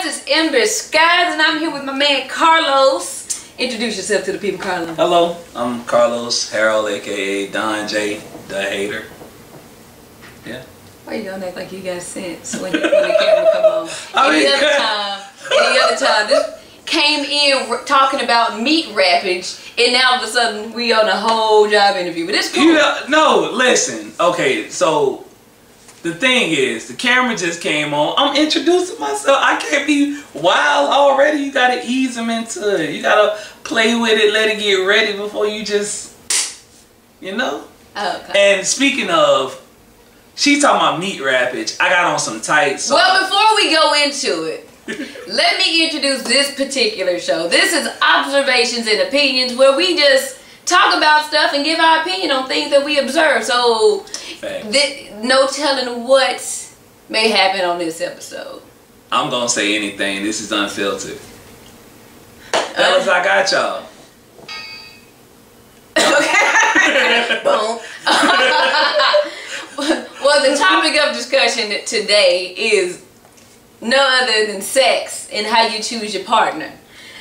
guys, it's Ember Skies, and I'm here with my man Carlos. Introduce yourself to the people, Carlos. Hello, I'm Carlos Harold, aka Don J, the hater. Yeah. Why you gonna act like you got sense when the camera come on? Any other time, this came in talking about meat wrappage, and now all of a sudden we on a whole job interview. But it's cool. No, listen. Okay, so the thing is, the camera just came on. I'm introducing myself. I can't be wild already. You gotta ease them into it. You gotta play with it, let it get ready before you just, you know. Okay. And speaking of, she's talking about meat wrappage. I got on some tights. So well, before we go into it, let me introduce this particular show. This is Observations and Opinions, where we just talk about stuff and give our opinion on things that we observe. So, no telling what may happen on this episode. I'm gonna say anything. This is unfiltered. Fellas, I got y'all. Okay. Boom. Well, the topic of discussion today is no other than sex and how you choose your partner.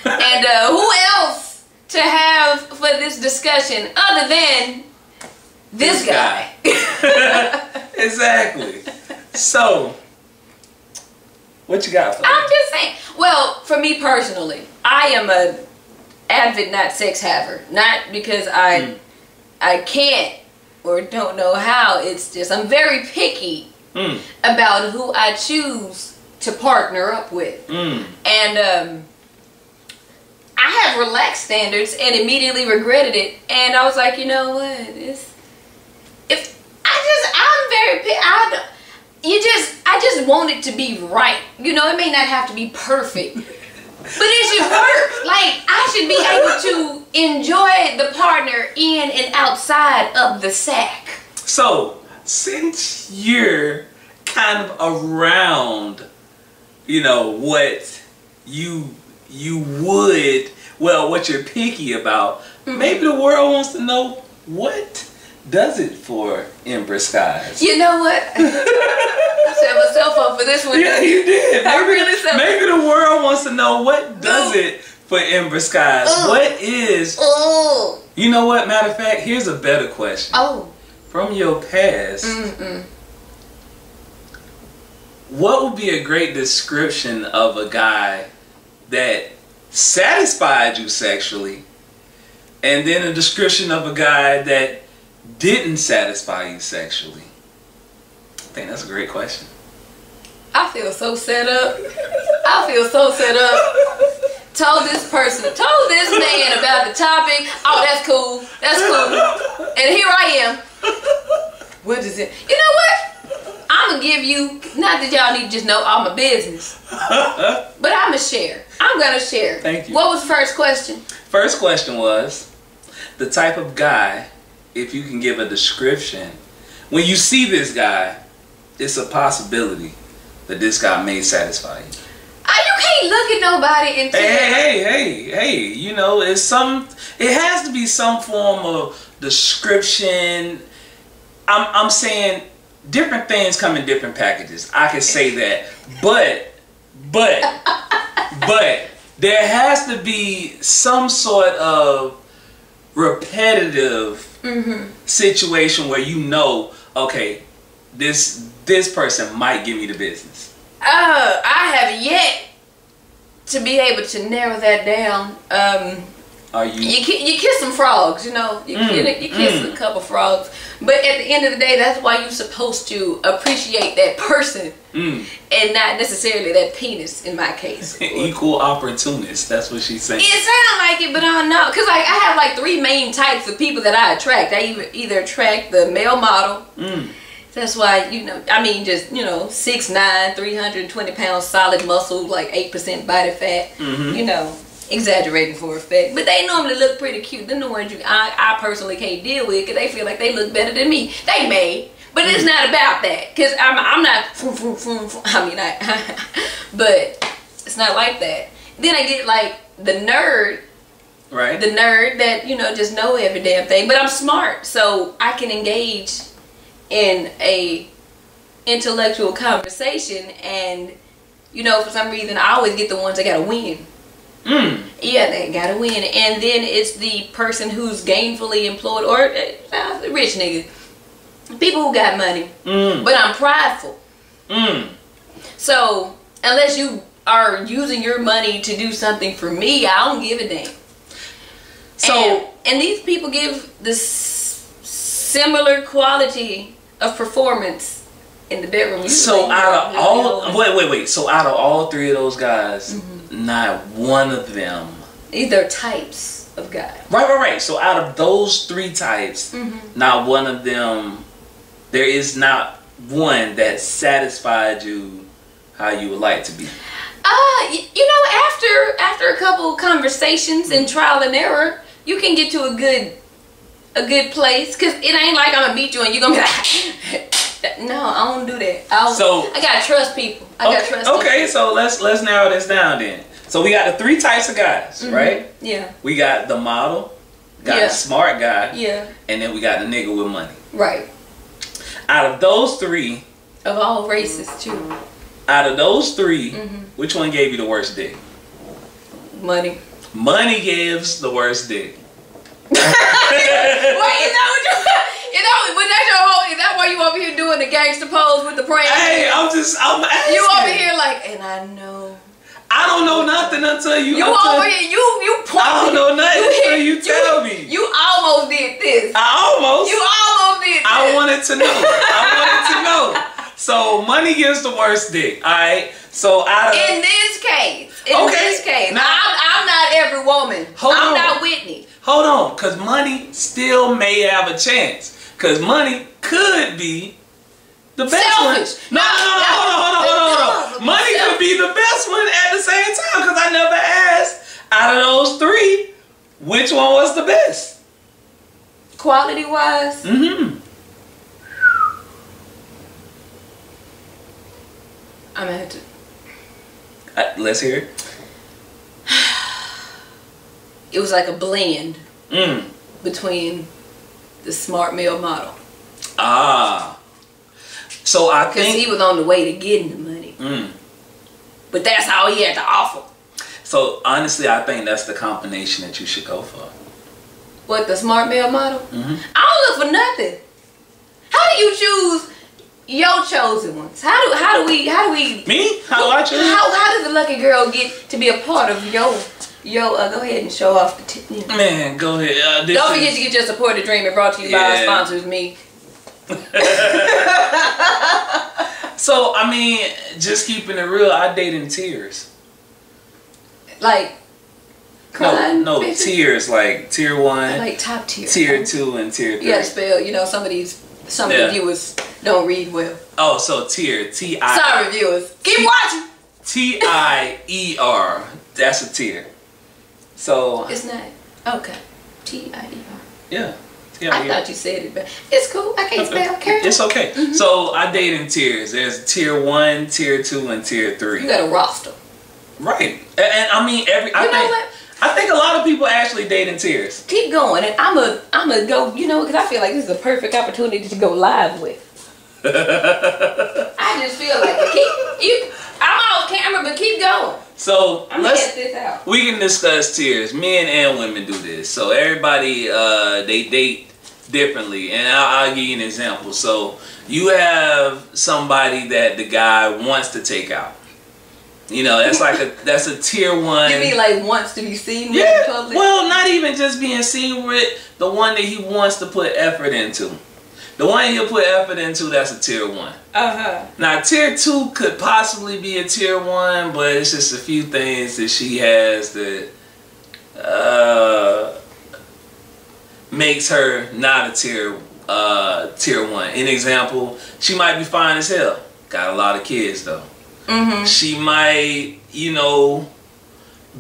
And who else to have for this discussion other than this guy? Exactly. So, what you got for me? I'm just saying. Well, for me personally, I am a avid not sex haver. Not because I can't or don't know how. It's just I'm very picky about who I choose to partner up with. And I have relaxed standards and immediately regretted it. And I was like, you know what? I just want it to be right. You know, it may not have to be perfect, but it should work. Like, I should be able to enjoy the partner in and outside of the sack. So, since you're kind of around, you know, what you would, well, what you're picky about, maybe the world wants to know what does it for Ember Skies. You know what? I set myself up for this one. Yeah, you did. Maybe the world wants to know what does it for Ember Skies. What is... You know what? Matter of fact, here's a better question. From your past, what would be a great description of a guy that satisfied you sexually, and then a description of a guy that didn't satisfy you sexually? I think that's a great question. I feel so set up. I feel so set up. Told this man about the topic. Oh, that's cool. That's cool. And here I am. What is it? You know what? I'm going to give you, not that y'all need to just know all my business, but I'm going to share. I'm going to share. Thank you. What was the first question? First question was the type of guy, if you can give a description, when you see this guy, it's a possibility that this guy may satisfy you. You can't look at nobody and hey, you know, it has to be some form of description. I'm saying different things come in different packages. I can say that, but there has to be some sort of repetitive situation where you know, okay, this person might give me the business. I have yet to be able to narrow that down. You kiss some frogs, you know. You kiss a couple frogs, but at the end of the day, that's why you're supposed to appreciate that person and not necessarily that penis. In my case, equal opportunist. That's what she's saying. It sounds like it, but I don't know, because I have like 3 main types of people that I attract. I either attract the male model. That's why, you know, I mean, just, you know, 6'9", 320 pounds, solid muscle, like 8% body fat, you know, exaggerating for effect. But they normally look pretty cute. They're the ones I personally can't deal with, because they feel like they look better than me. They may, but it's not about that, because I'm not, I mean, but it's not like that. Then I get like the nerd. Right. The nerd that, you know, just know every damn thing. But I'm smart, so I can engage in a intellectual conversation and you know, for some reason, I always get the ones that gotta win. Yeah, they gotta win. And then it's the person who's gainfully employed, or rich niggas. People who got money. But I'm prideful. So, unless you are using your money to do something for me, I don't give a damn. So, and these people give this similar quality of performance in the bedroom. So out of all, wait. So out of all three of those guys, not one of them. These are types of guys. Right. So out of those three types, not one of them, there is not one that satisfied you how you would like to be. You know, after a couple conversations and trial and error, you can get to a good place. Cause it ain't like I'm gonna meet you and you're gonna be like, no, I don't do that. I gotta trust people. Okay, so let's narrow this down then. So we got the three types of guys, right? Yeah. We got the model, got the smart guy, and then we got the nigga with money. Right. Out of those three, of all races too. Out of those three, which one gave you the worst dick? Money. Money gives the worst dick. Wait, is that what is that why you over here doing the gangster pose with the praying? Hey, I'm asking. You over here like, and I know. I don't know nothing until you. You over here, you point. I don't know nothing until you tell me. You almost did this. You almost did this. I wanted to know. So money gives the worst dick. All right. So in this case, now, I'm not every woman. I'm not Whitney. Hold on, cause money still may have a chance. Cause money could be the best one. No, hold on. Money could be the best one at the same time. Cause I never asked, out of those three, which one was the best? Quality wise? I'm gonna have to. Let's hear it. It was like a blend between the smart male model. So I think because he was on the way to getting the money, but that's all he had to offer. So honestly, I think that's the combination that you should go for. What, the smart male model? I don't look for nothing. How do you choose your chosen ones? How do we me? How do I choose? How does the lucky girl get to be a part of your go ahead and show off the Man, go ahead. Don't forget to get your support the dream. It brought to you by our sponsors, me. So I mean, just keeping it real, I date in tiers. Like no tiers, like tier 1, like top tier, tier 2, and tier 3. You gotta spell, you know, some of the viewers don't read well. Oh, so tier, T-I. Sorry, viewers. Keep watching. T-I-E-R. That's a tier. So it's not okay. T-I-E-R. Yeah. I thought you said it, but it's cool. I can't spell. It's okay. So I date in tiers. There's tier 1, tier 2, and tier 3. You got a roster. Right. And I mean I think a lot of people actually date in tiers. Keep going, and I'm a go. You know, because I feel like this is a perfect opportunity to go live with. I just feel like I'm off camera, but keep going. So let's this out. We can discuss tiers. Men and women do this. So everybody they date differently, and I'll give you an example. So you have somebody that the guy wants to take out. You know, that's a tier 1. You mean like wants to be seen with in public? Well, not even just being seen with, the one that he wants to put effort into. The one he'll put effort into, that's a tier 1. Now tier 2 could possibly be a tier 1, but it's just a few things that she has that makes her not a tier 1. An example, she might be fine as hell. Got a lot of kids though. She might, you know,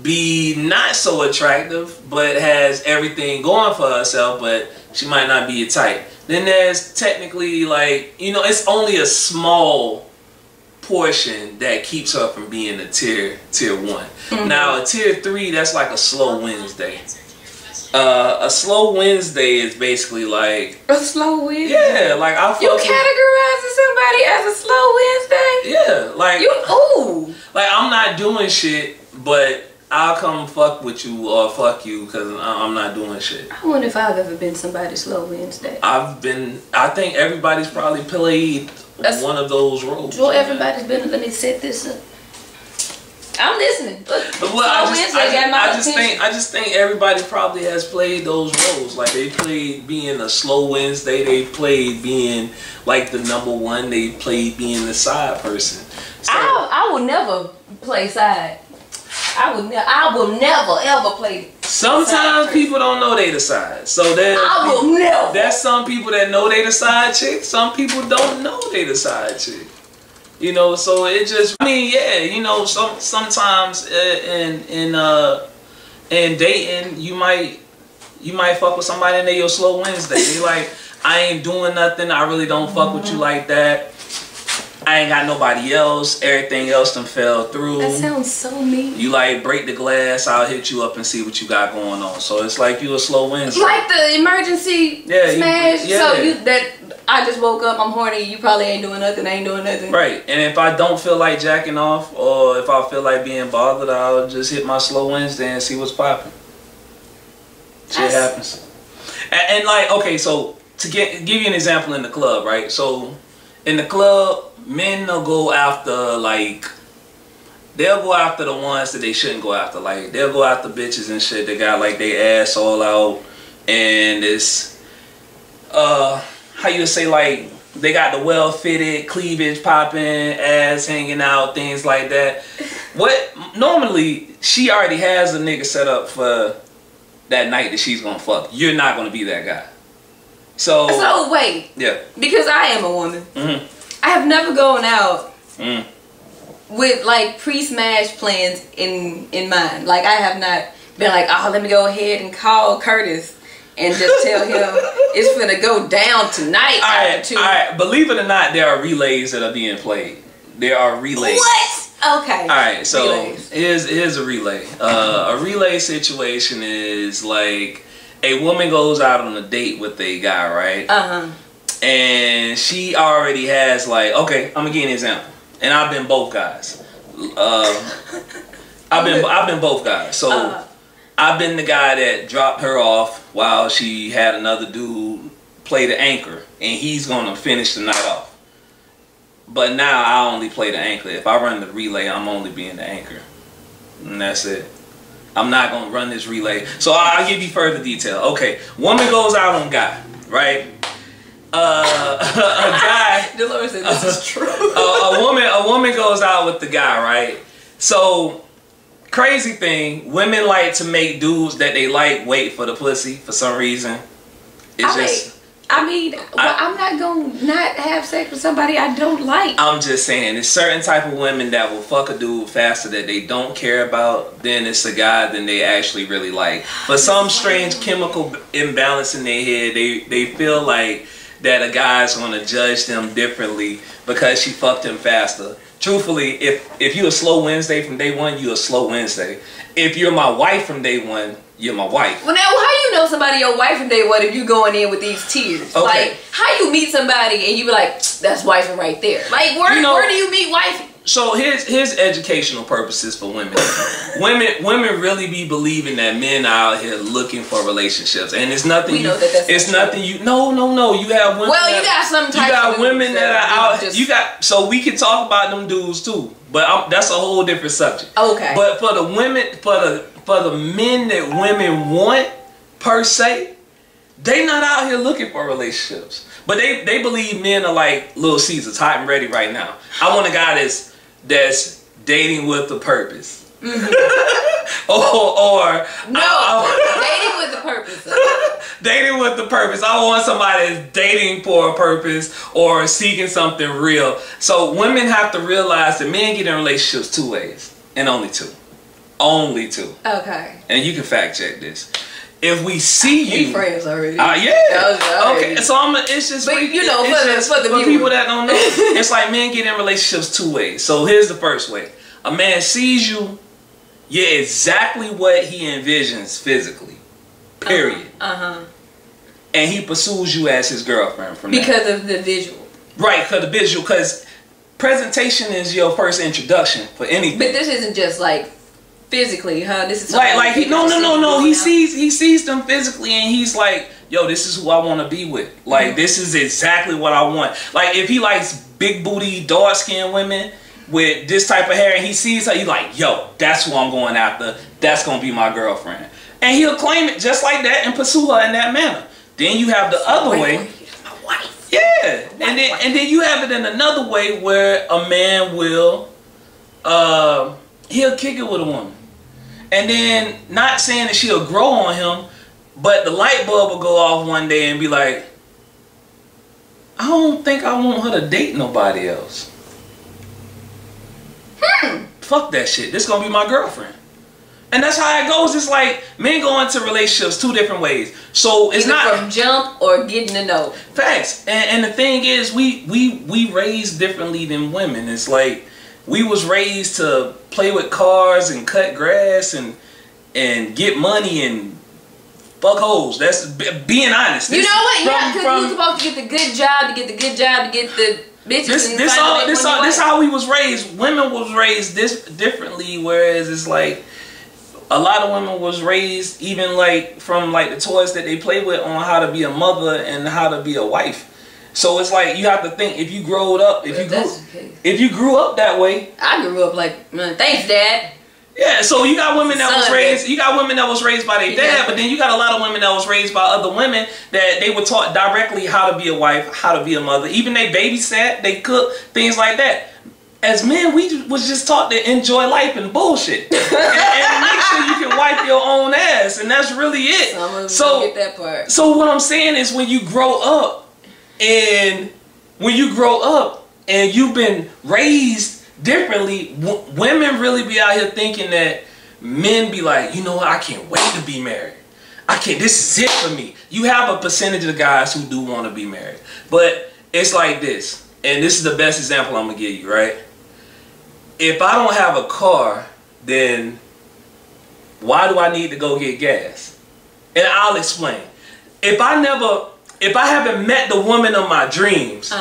be not so attractive, but has everything going for herself, but she might not be a type. Then there's technically, like, you know, it's only a small portion that keeps her from being a tier 1. Now a tier 3, that's like a slow Wednesday. A slow Wednesday is basically like a slow Wednesday. Yeah, like you categorizing somebody as a slow Wednesday? Yeah, like ooh. Like I'm not doing shit, but I'll come fuck with you or fuck you because I'm not doing shit. I wonder if I've ever been somebody's slow Wednesday. I think everybody's probably played one of those roles. Well, everybody's been. Let me set this up. I'm listening. Well, I just think everybody probably has played those roles. Like they played being a slow Wednesday. They played being like the number one. They played being the side person. So, I will never play side. I will never ever play. Sometimes people don't know they the side. So there's some people that know they the side chick. Some people don't know they the side chick. You know, so it just, I mean, yeah, you know, sometimes in dating, you might fuck with somebody and they your slow Wednesday. They like, I ain't doing nothing. I really don't fuck with you like that. I ain't got nobody else. Everything else done fell through. That sounds so mean. You like break the glass. I'll hit you up and see what you got going on. So it's like you a slow Wednesday. Like the emergency smash. So I just woke up. I'm horny. You probably ain't doing nothing. I ain't doing nothing. Right. And if I don't feel like jacking off, or if I feel like being bothered, I'll just hit my slow Wednesday and see what's popping. Shit happens. And like, okay, so to give you an example in the club, right? So in the club, men will go after they'll go after the ones that they shouldn't go after. Like they'll go after bitches and shit that got like their ass all out and it's how you say, like they got the well fitted cleavage popping, ass hanging out, things like that. What normally she already has a nigga set up for that night that she's gonna fuck. You're not gonna be that guy. So wait. Yeah. Because I am a woman. Mm-hmm. I have never gone out with like pre-smash plans in mind. Like I have not been like, oh, let me go ahead and call Curtis and just tell him it's gonna go down tonight. All right. Believe it or not, there are relays that are being played. There are relays. What? Okay. All right. So here's a relay. A relay situation is like a woman goes out on a date with a guy, right? And she already has like, okay, I'm gonna give you an example. And I've been both guys. I've been both guys. So I've been the guy that dropped her off while she had another dude play the anchor, and he's gonna finish the night off. But now I only play the anchor. If I run the relay, I'm only being the anchor, and that's it. I'm not gonna run this relay. So I'll give you further detail. Okay, woman goes out on guy, right? A guy. Dolores said this is true. A woman goes out with the guy, right? So crazy thing, women like to make dudes that they like wait for the pussy for some reason. I'm not gonna not have sex with somebody I don't like. I'm just saying, there's certain type of women that will fuck a dude faster that they don't care about than it's a guy than they actually really like. For some strange chemical imbalance in their head, they feel like that a guy's gonna judge them differently because she fucked him faster. Truthfully, if you're a slow Wednesday from day one, you're a slow Wednesday. If you're my wife from day one, you're my wife. Well, now, how you know somebody your wife from day one if you going in with these tears? Okay. Like, how you meet somebody and you be like, that's wifey right there. Like, where do you meet wifey? So here's educational purposes for women. women really be believing that men are out here looking for relationships, and it's nothing. We know that that's nothing. No. You have women. Well, you got some type. You got women that are out. You got. So we can talk about them dudes too, but that's a whole different subject. Okay. But for the women, for the men that women want per se, they not out here looking for relationships. But they believe men are like Little Caesars, hot and ready right now. I want a guy that's dating with a purpose. or dating with a purpose. Dating with the purpose. I want somebody that's dating for a purpose or seeking something real. So women have to realize that men get in relationships two ways, and only two. Only two. Okay. And you can fact check this. If we see you, we friends already. Yeah. Okay. So it's just. But you know, for the people that don't know, it's like men get in relationships two ways. So here's the first way: a man sees you, you're exactly what he envisions physically. Period. And he pursues you as his girlfriend from because of the visual. Right, because the visual, because presentation is your first introduction for anything. But this isn't just like physically, huh? This is like he no. He sees them physically, and he's like, yo, this is who I want to be with. Like this is exactly what I want. Like if he likes big booty, dark skinned women with this type of hair, and he sees her, he's like, yo, that's who I'm going after. That's gonna be my girlfriend, and he'll claim it just like that and pursue her in that manner. Then you have the other way. My wife. Yeah, and then you have it in another way where a man will, he'll kick it with a woman, and then not saying that she'll grow on him, but the light bulb will go off one day and be like, I don't think I want her to date nobody else. Fuck that shit. This gonna be my girlfriend. And that's how it goes. It's like men go into relationships two different ways. So it's either not from jump or getting to know. Facts. And the thing is, we raised differently than women. It's like we was raised to play with cars and cut grass and get money and fuck hoes. That's being honest. You know what? Yeah, because we were supposed to get the good job, to get the bitches. This how we was raised. Women was raised this differently, whereas it's like a lot of women was raised even like from like the toys that they play with on how to be a mother and how to be a wife. So it's like you have to think if you grew up, if you grew up that way. I grew up like, thanks, Dad. Yeah, so you got women that was raised. You got women that was raised by their dad, but then you got a lot of women that was raised by other women that they were taught directly how to be a wife, how to be a mother. Even they babysat, they cook, things like that. As men, we was just taught to enjoy life and bullshit, and make sure you can wipe your own ass, and that's really it. So get that part. So what I'm saying is, when you grow up, and you've been raised differently, women really be out here thinking that men be like, you know what, I can't wait to be married. This is it for me. You have a percentage of guys who do want to be married, but it's like this, and this is the best example I'm gonna give you, right? If I don't have a car, then why do I need to go get gas? And I'll explain. If I haven't met the woman of my dreams,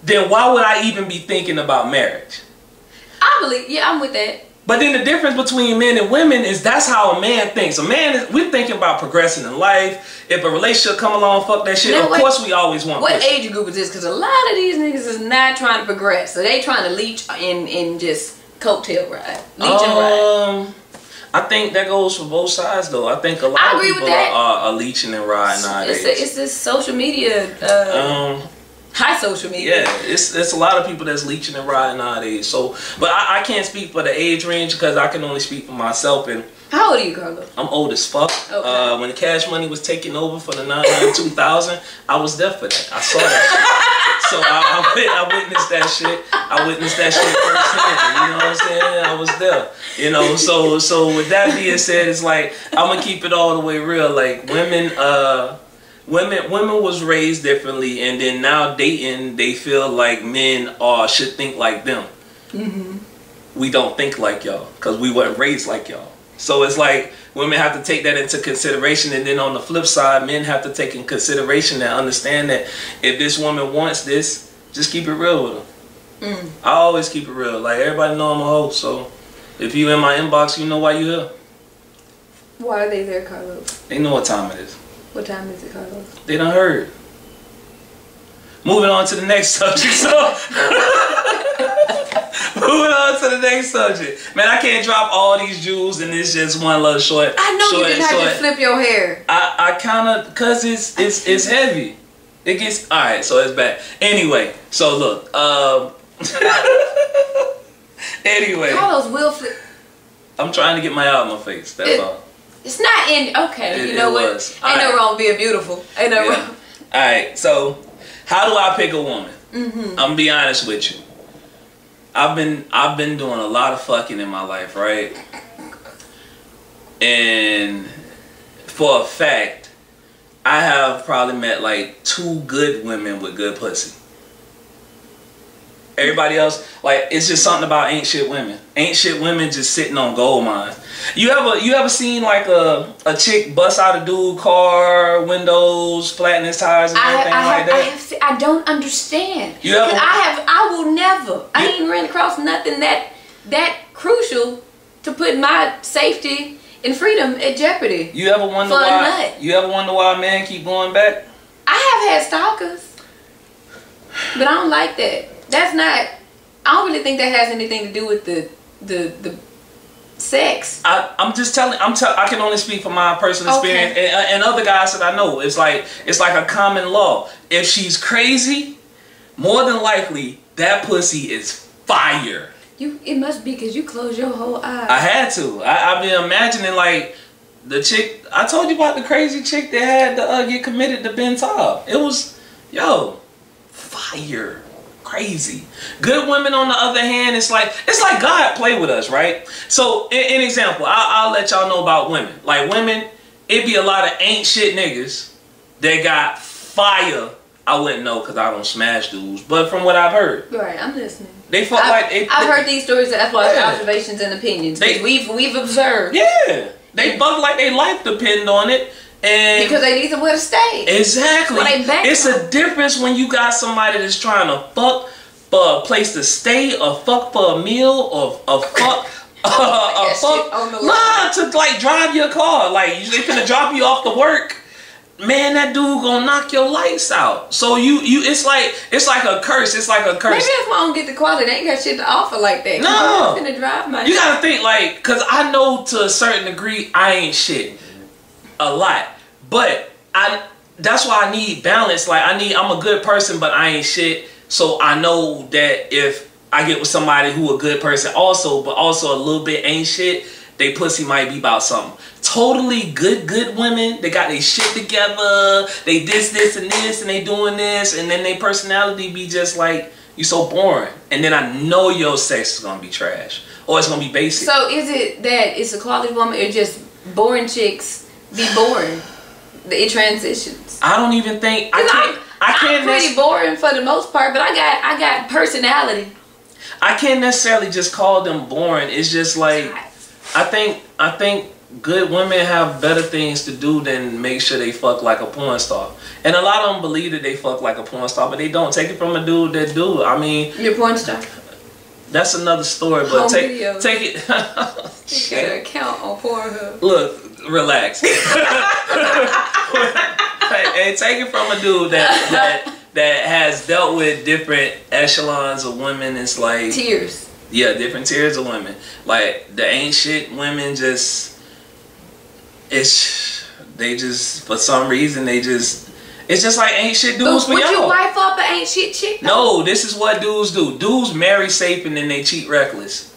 then why would I even be thinking about marriage? I'm with that. But then the difference between men and women is that's how a man thinks. We're thinking about progressing in life. If a relationship come along, fuck that shit. Of course we always want What age group is this? Because a lot of these niggas is not trying to progress. So they trying to leech and just coattail ride. Leech and ride. I think that goes for both sides though. I think a lot of people are leeching and riding nowadays. It's this social media high social media. Yeah, it's a lot of people that's leeching and riding nowadays. So, but I can't speak for the age range because I can only speak for myself. And how old are you, Carlos? I'm old as fuck. Okay. When the Cash Money was taking over for the 2000, I was there for that. I saw that shit. So I witnessed that shit. I witnessed that shit firsthand. You know what I'm saying? I was there. You know, so with that being said, it's like I'm gonna keep it all the way real. Like women was raised differently, and then now dating, they feel like men should think like them. We don't think like y'all because we weren't raised like y'all. So it's like women have to take that into consideration, and then on the flip side, men have to take in consideration and understand that if this woman wants this, just keep it real with her. I always keep it real. Like everybody know I'm a hoe, so if you in my inbox, you know why you here. Why are they there, Carlos? They know what time it is. What time is it, Carlos? They done heard. Moving on to the next subject. Moving on to the next subject. Man, I can't drop all these jewels and it's just one little short. I know you didn't have to flip your hair. I kind of, cause it's heavy. It gets, all right, so it's back. Anyway, so look, anyway. Carlos will flip. I'm trying to get my out of my face, that's all. It's not in, okay, you know what? Ain't no wrong being beautiful. Ain't no wrong. Alright, so how do I pick a woman? I'm gonna be honest with you. I've been doing a lot of fucking in my life, right? And for a fact, I have probably met like 2 good women with good pussy. Everybody else, like, it's just something about ain't shit women. Ain't shit women just sitting on gold mines. You ever seen like a chick bust out a dude car windows, flatten his tires and everything like that? I don't understand. You ever? I will never. I ain't ran across nothing that crucial to put my safety and freedom at jeopardy. You ever wonder why? You ever wonder why a man keep going back? I have had stalkers, but I don't like that. That's not. I don't really think that has anything to do with the sex. I'm just telling. I can only speak from my personal experience and other guys that I know. It's like a common law. If she's crazy, more than likely that pussy is fire. It must be because you closed your whole eye. I had to. I've been imagining like the chick. I told you about the crazy chick that had to get committed to Ben Taub. It was fire. Crazy. Good women on the other hand, it's like God play with us, right? So an example, I'll let y'all know about women. Like women, it be a lot of ain't shit niggas that got fire. I wouldn't know because I don't smash dudes, but from what I've heard, right, I'm listening. I've heard these stories. That's why observations and opinions. We've observed. Yeah, they fuck like they life depend on it. And because they need somewhere to stay. Exactly. It's a difference when you got somebody that's trying to fuck for a place to stay, or fuck for a meal, or fuck to like drive your car. Like they finna drop you off to work. Man, that dude gonna knock your lights out. So it's like a curse. It's like a curse. Maybe that's why I don't get the quality. They ain't got shit to offer like that. No. I'm finna drive my. You gotta think like, cause I know to a certain degree I ain't shit. A lot, but that's why I need balance. Like I'm a good person, but I ain't shit. So I know that if I get with somebody who a good person also, but also a little bit ain't shit, they pussy might be about something. Totally good women, they got their shit together, they this and this, and they doing this, and then their personality be just like, you so boring. And then I know your sex is gonna be trash, or it's gonna be basic. So is it that it's a quality woman, or just boring chicks be boring? It transitions. I don't even think I'm pretty boring for the most part, but I got personality. I can't necessarily just call them boring. It's just like I think good women have better things to do than make sure they fuck like a porn star. And a lot of them believe that they fuck like a porn star, but they don't. Take it from a dude that do. I mean, you're a porn star. That's another story, but take it. You got an account on Pornhub. Look, relax. Hey, take it from a dude that has dealt with different echelons of women. It's like tiers. Yeah, different tiers of women. Like the ain't shit women they just for some reason it's just like ain't shit dudes for y'all. Would you wife up an ain't shit chick? No, this is what dudes do. Dudes marry safe and then they cheat reckless.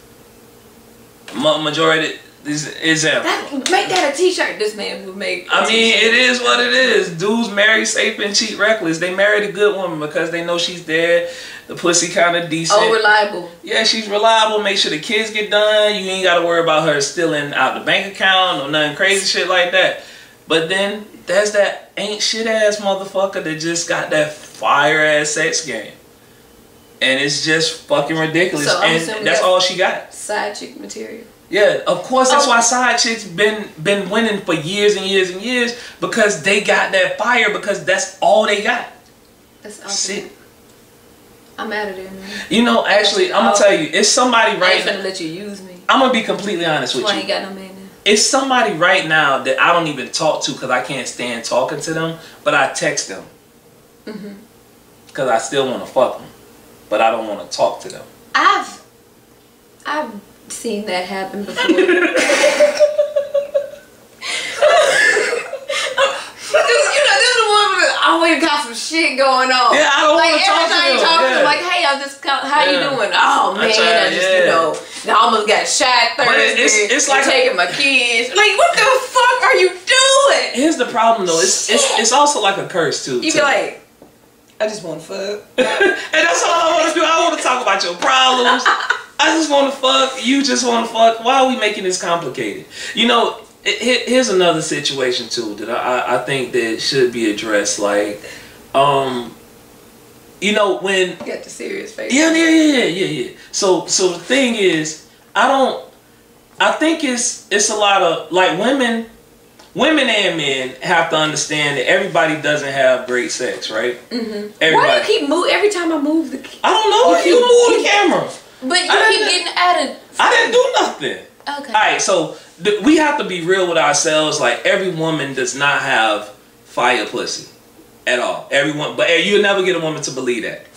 Majority. This example. Make that a t-shirt this man would make. I mean, it is what it is. Dudes marry safe and cheat reckless. They married a good woman because they know she's there. The pussy kind of decent. Oh, reliable. Yeah, she's reliable. Make sure the kids get done. You ain't got to worry about her stealing out the bank account or nothing crazy shit like that. But then there's that ain't shit ass motherfucker that just got that fire ass sex game. And it's just fucking ridiculous. So and that's all she got. Side chick material. Yeah, of course. That's why side chicks been winning for years and years and years, because they got that fire, because that's all they got. That's awesome. I'm out of there, man. You know, actually, I'm gonna tell you, it's somebody right now. I ain't finna let you use me. I'm gonna be completely honest with you. I ain't got no man now. It's somebody right now that I don't even talk to because I can't stand talking to them, but I text them. Because I still want to fuck them, but I don't want to talk to them. I've seen that happen before. Always got some shit going on. Yeah, I don't want to talk to them. Every time you talk to them, like, hey, how you doing? Oh man, I just I almost got shot Thursday. It's like taking my kids. Like, what the fuck are you doing? Here's the problem though. It's also like a curse too. You be like, I just want to fuck. And that's all I want to do. I want to talk about your problems. I just want to fuck. You just want to fuck. Why are we making this complicated? You know. Here's another situation too that I think that should be addressed. Like, you know, when You got the serious face. yeah. So the thing is, I think it's a lot of like women and men have to understand that everybody doesn't have great sex, right? Mm-hmm. Everybody. Why do you keep move every time I move the? I don't know. You move the camera. But you keep getting added. I didn't do nothing. Okay. All right, so we have to be real with ourselves. Like every woman does not have fire pussy at all. Everyone, but you'll never get a woman to believe that.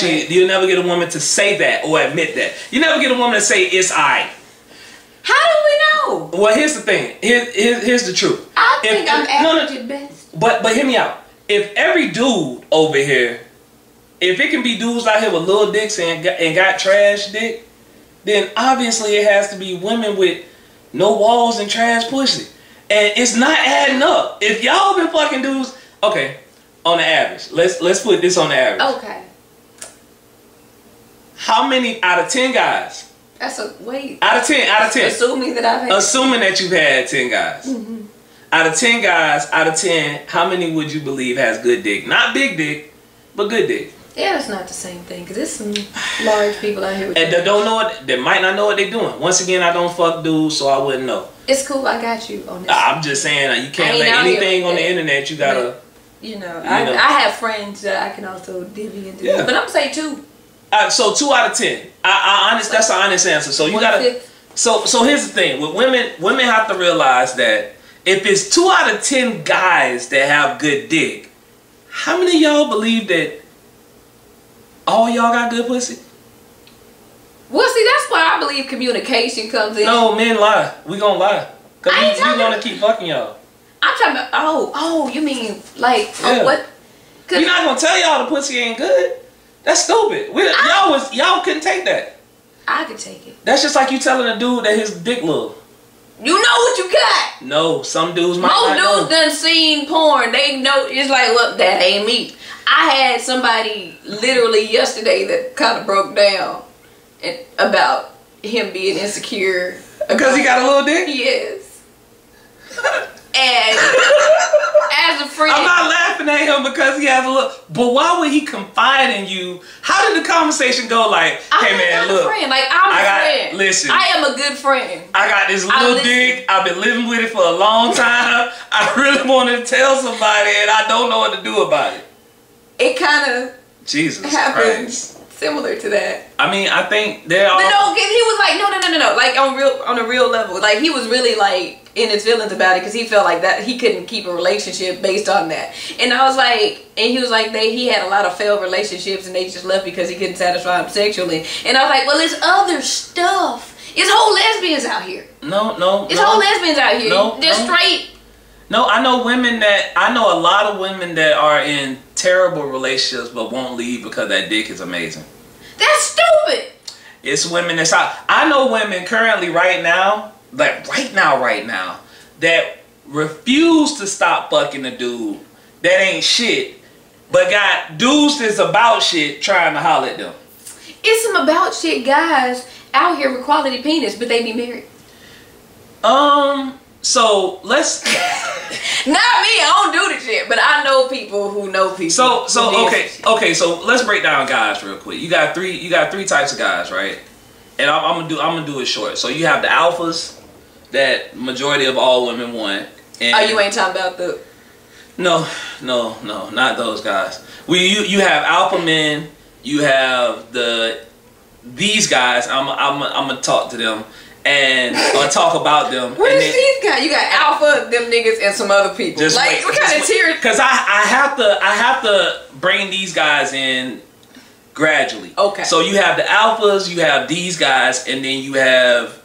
You'll never get a woman to say that or admit that. You never get a woman to say it's I. How do we know? Well, here's the thing. Here's the truth. I think I'm average at best. But hear me out. If every dude over here, if it can be dudes out here with little dicks and got trash dick, then obviously it has to be women with no walls and trash pussy. And it's not adding up. If y'all been fucking dudes, okay, on the average, let's put this on the average. Okay. How many out of 10 guys? That's a wait. Out of 10. Assuming that I've had. Assuming that you've had 10 guys. Mm-hmm. Out of 10 guys, out of 10, how many would you believe has good dick? Not big dick, but good dick. Yeah, that's not the same thing. Cause there's some large people out here. And they don't know what, they might not know what they're doing. Once again, I don't fuck dudes, so I wouldn't know. It's cool. I got you on this. I'm just saying, you can't let anything on the internet. You gotta. But, you know, I have friends that I can also divvy into. Yeah. But I'm saying 2. So 2 out of 10. That's an honest answer. So you gotta. So here's the thing with women. Women have to realize that if it's 2 out of 10 guys that have good dick, how many of y'all believe that all y'all got good pussy? Well, see, that's where I believe communication comes in. No, men lie. We gonna lie. Cause we gonna keep fucking y'all. I'm talking about, oh, you mean like what? We not gonna tell y'all the pussy ain't good. That's stupid. Y'all couldn't take that. I could take it. That's just like you telling a dude that his dick little. You know what you got. No, some dudes might not know. Most dudes done seen porn. They know. It's like, look, that ain't me. I had somebody literally yesterday that kind of broke down about him being insecure. Because he got a little dick? Yes. And as a friend, I'm not laughing at him because he has a little. But why would he confide in you? How did the conversation go? Like, hey man, look, friend. Like I'm a friend. Listen, I am a good friend. I got this little dick. I've been living with it for a long time. I really wanted to tell somebody, and I don't know what to do about it. It kind of happens similar to that. I mean, I think there are. But no, he was like, no. Like on a real level. Like he was really like in his feelings about it because he felt like that he couldn't keep a relationship based on that. And I was like, and he was like, he had a lot of failed relationships and they just left because he couldn't satisfy him sexually. And I was like, well, there's other stuff. It's whole lesbians out here. No. It's whole lesbians out here. They're straight. No, I know a lot of women that are in terrible relationships but won't leave because that dick is amazing. That's stupid. It's women that's out. I know women currently right now, that refuse to stop fucking a dude that ain't shit, but got dudes that's about shit trying to holler at them. It's some about shit guys out here with quality penis, but they be married. So let's. Not me. I don't do the shit, but I know people who know people. So okay. So let's break down guys real quick. You got three types of guys, right? And I'm gonna do it short. So you have the alphas that majority of all women want. And you ain't talking about the. No, not those guys. You have alpha men. You have these guys. I'm gonna talk to them. Or talk about them. Where's these guys? You got alpha, them niggas, and some other people. What kind of tier? Because I have to bring these guys in gradually. Okay. So you have the alphas, you have these guys, and then you have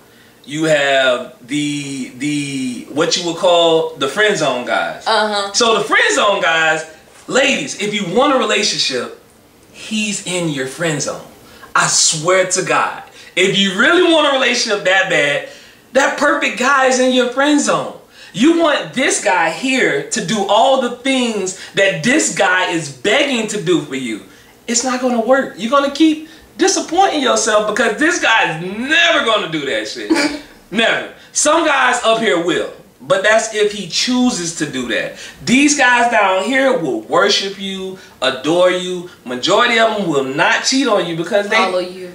the what you would call the friend zone guys. So the friend zone guys, ladies, if you want a relationship, he's in your friend zone. I swear to God. If you really want a relationship that bad, that perfect guy is in your friend zone. You want this guy here to do all the things that this guy is begging to do for you. It's not going to work. You're going to keep disappointing yourself because this guy is never going to do that shit. Never. Some guys up here will. But that's if he chooses to do that. These guys down here will worship you, adore you. Majority of them will not cheat on you because they follow you.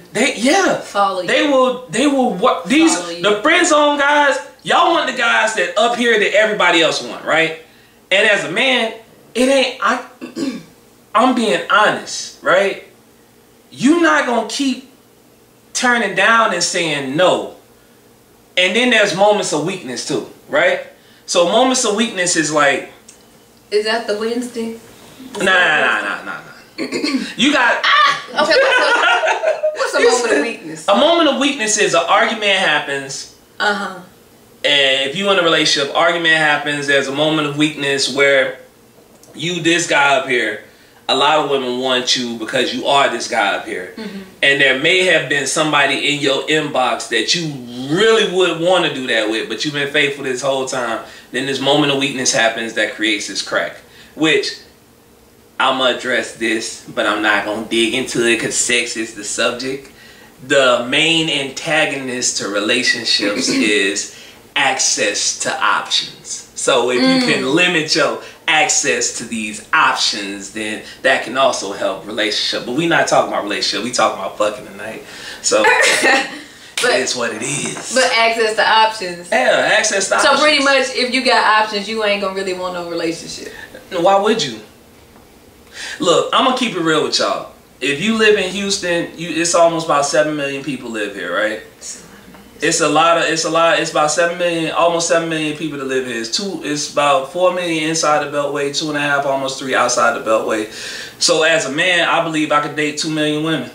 Follow you. They will work. These the friend zone guys. Y'all want the guys that up here that everybody else want, right? And as a man, it ain't. I'm being honest, right? You're not gonna keep turning down and saying no. And then there's moments of weakness too. Right? So moments of weakness is like... Is that the Wednesday? Nah. You got... Okay, what's a moment of weakness? A moment of weakness is an argument happens. Uh-huh. And if you in a relationship, argument happens, there's a moment of weakness where you, this guy up here, a lot of women want you because you are this guy up here. Mm-hmm. And there may have been somebody in your inbox that you really would want to do that with, but you've been faithful this whole time. Then this moment of weakness happens that creates this crack. Which, I'm going to address this, but I'm not going to dig into it because sex is the subject. The main antagonist to relationships is access to options. So if you can limit your access to these options, then that can also help relationship. But we not talking about relationship, we talking about fucking tonight. So it's what it is. But access to options. Yeah, access to options. So pretty much if you got options, you ain't gonna really want no relationship. Why would you? Look, I'm gonna keep it real with y'all. If you live in Houston, it's almost about 7 million people live here, right? It's about 7 million, almost 7 million people that live here. It's about 4 million inside the Beltway, 2.5, almost 3 outside the Beltway. So as a man, I believe I could date 2 million women.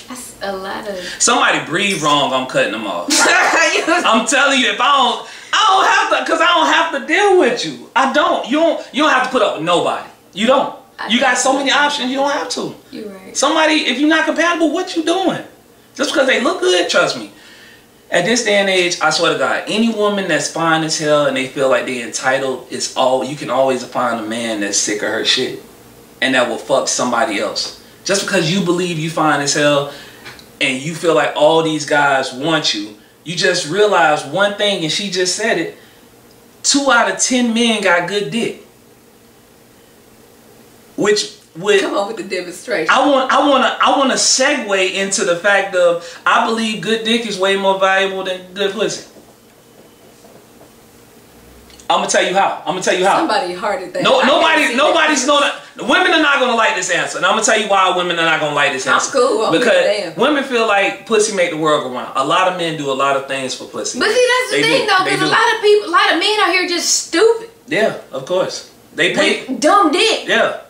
That's a lot of... Somebody breathe wrong, I'm cutting them off. I'm telling you, if I don't have to, because I don't have to deal with you. I don't. You don't have to put up with nobody. You don't. You got so many options, you don't have to. You're right. Somebody, if you're not compatible, what you doing? Just because they look good, trust me. At this day and age, I swear to God, any woman that's fine as hell and they feel like they're entitled, you can always find a man that's sick of her shit. And that will fuck somebody else. Just because you believe you fine as hell and you feel like all these guys want you, you just realize one thing, and she just said it, 2 out of 10 men got good dick. Which would... Come on with the demonstration. I want to segue into the fact of I believe good dick is way more valuable than good pussy. I'm gonna tell you how. Somebody hearted that. Nobody's gonna. Women are not gonna like this answer, and I'm gonna tell you why women are not gonna like this answer. I'm cool. Because women feel like pussy make the world go round. A lot of men do a lot of things for pussy. But see, that's the thing though, because a lot of men out here just stupid. Yeah, of course. They pay with dumb dick. Yeah.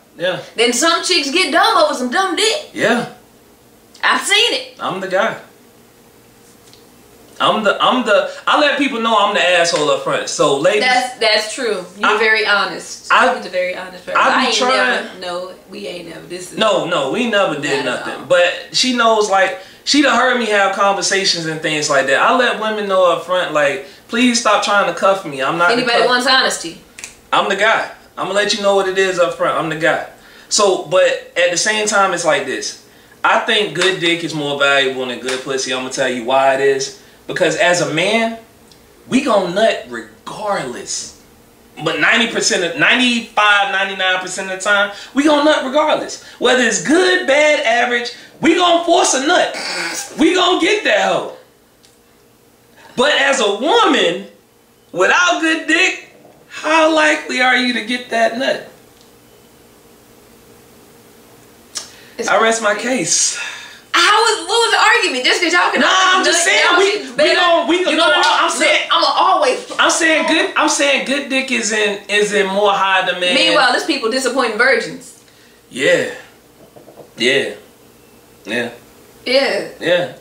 Then some chicks get dumb over some dumb dick. Yeah. I've seen it. I'm the guy. I let people know I'm the asshole up front. So ladies, that's true. You're very honest. You're very honest person. I be trying. We ain't never. No, we never did nothing. But she knows, like, she done heard me have conversations and things like that. I let women know up front, like, please stop trying to cuff me. I'm not. Anybody wants honesty. I'm the guy. I'm gonna let you know what it is up front. I'm the guy. So, but at the same time, it's like this. I think good dick is more valuable than good pussy. I'm gonna tell you why it is. Because as a man, we gon' nut regardless. But 95, 99% of the time, we gon' nut regardless. Whether it's good, bad, average, we gon' force a nut. We gon' get that hoe. But as a woman, without good dick, how likely are you to get that nut? I rest my case. What was the argument? Just because y'all can. Nah, I'm just saying I'm saying good dick is in more high demand. Meanwhile, there's people disappointing virgins. Yeah.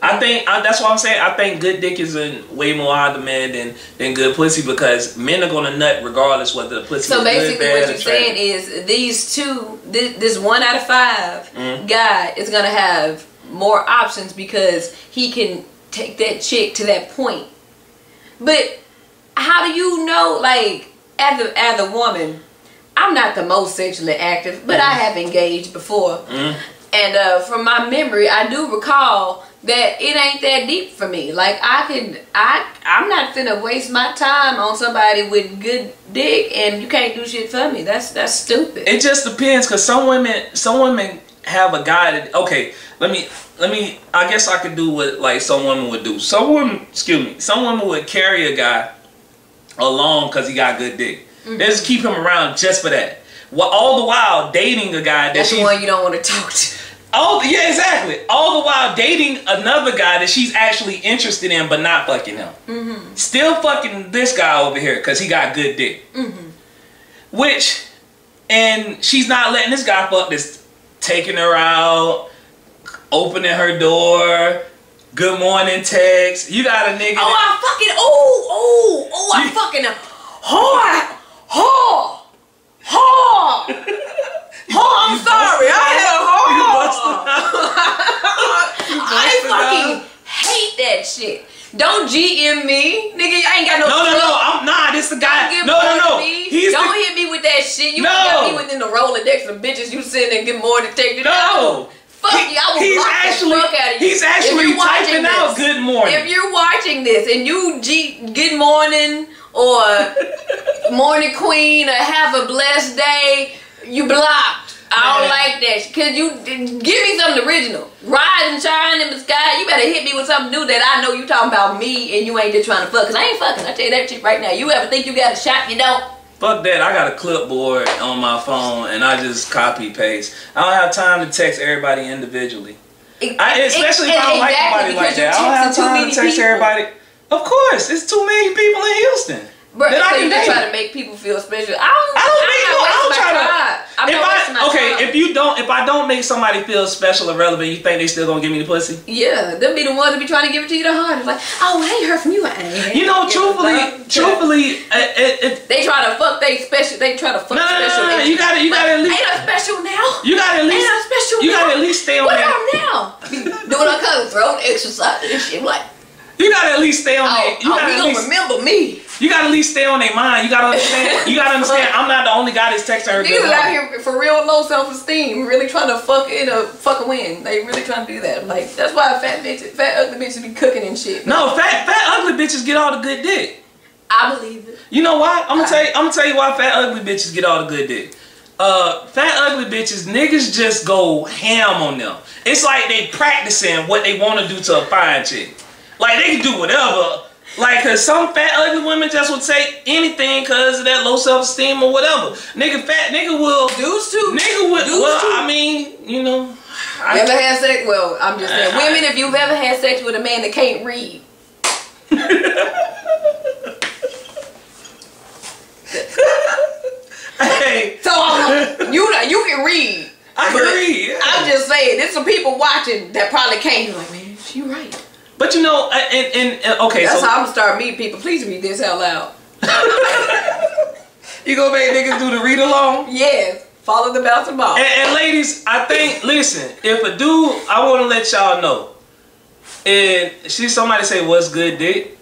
I think that's why I'm saying I think good dick is in way more high demand than good pussy, because men are gonna nut regardless whether the pussy. So is basically, good, bad, what you're saying is these two, this 1 out of 5 guy is gonna have more options because he can take that chick to that point. But how do you know, like, as a woman, I'm not the most sexually active, but I have engaged before. And from my memory, I do recall that it ain't that deep for me. Like I'm not finna waste my time on somebody with good dick and you can't do shit for me. That's stupid. It just depends, cause some women have a guy that, okay, let me I guess I could do what like some women would do. Some women would carry a guy along cause he got good dick. They just keep him around just for that. All the while dating a guy that's the one you don't want to talk to. Oh yeah, exactly. All the while dating another guy that she's actually interested in, but not fucking him. Still fucking this guy over here because he got good dick. And she's not letting this guy fuck this, taking her out, opening her door, good morning text. You got a nigga. I'm fucking hard. I'm sorry. I had a I fucking hate that shit. Don't GM me, nigga. I ain't got no. No. This the guy. No. Don't hit me with that shit. You got me within the Rolodex of bitches. You sitting and get more detected. No. Fuck you. I will block the fuck out of you. He's actually typing out good morning. If you're watching this and you good morning or morning queen or have a blessed day, you blocked. I don't like that. Cause you give me something original. Rise and shine in the sky. You better hit me with something new that I know you talking about me and you ain't just trying to fuck. Cause I ain't fucking. I tell you that shit right now. You ever think you got a shot? You don't. Fuck that. I got a clipboard on my phone and I just copy paste. I don't have time to text everybody individually. Especially if I don't like somebody like that. I don't have time to text everybody. Of course, it's too many people in Houston. Bro, so you just try to make people feel special. I don't try to. If I don't make somebody feel special or relevant, you think they still gonna give me the pussy? Yeah, they'll be the ones that be trying to give it to you the hardest. Like, oh, I ain't heard from you. You know, truthfully, they try to fuck they special. They try to fuck special. No, you gotta at least. Ain't I special now? You gotta at least. Ain't I special now? You gotta at least stay on that. What now? Doing all kinds of throat exercise and shit. Like, you gotta at least stay on that. You gonna remember me. You gotta at least stay on their mind. You gotta understand. I'm not the only guy that's texting her. Niggas out here for real low self-esteem, really trying to fuck a win. They really trying to do that. Like, that's why fat ugly bitches be cooking and shit. No, fat ugly bitches get all the good dick. I believe it. You know why? I'm gonna tell you why fat ugly bitches get all the good dick. Fat ugly bitches, niggas just go ham on them. It's like they practicing what they want to do to a fine chick. Like, they can do whatever. Like, cause some fat ugly women just will take anything cause of that low self-esteem or whatever. Nigga will. Dudes too. I mean, you know. Ever had sex? Well, I'm just saying. Women, if you've ever had sex with a man that can't read. Hey. So, you can read. I can read. I'm just saying, there's some people watching that probably can't. You're like, man, you right. But you know, okay, that's how I'm gonna start meeting people. Please read this out loud. You gonna make niggas do the read along? Yes. Follow the bouncing ball. And ladies, I think, listen, if a dude, I want to let y'all know, and see somebody say, "What's good dick?"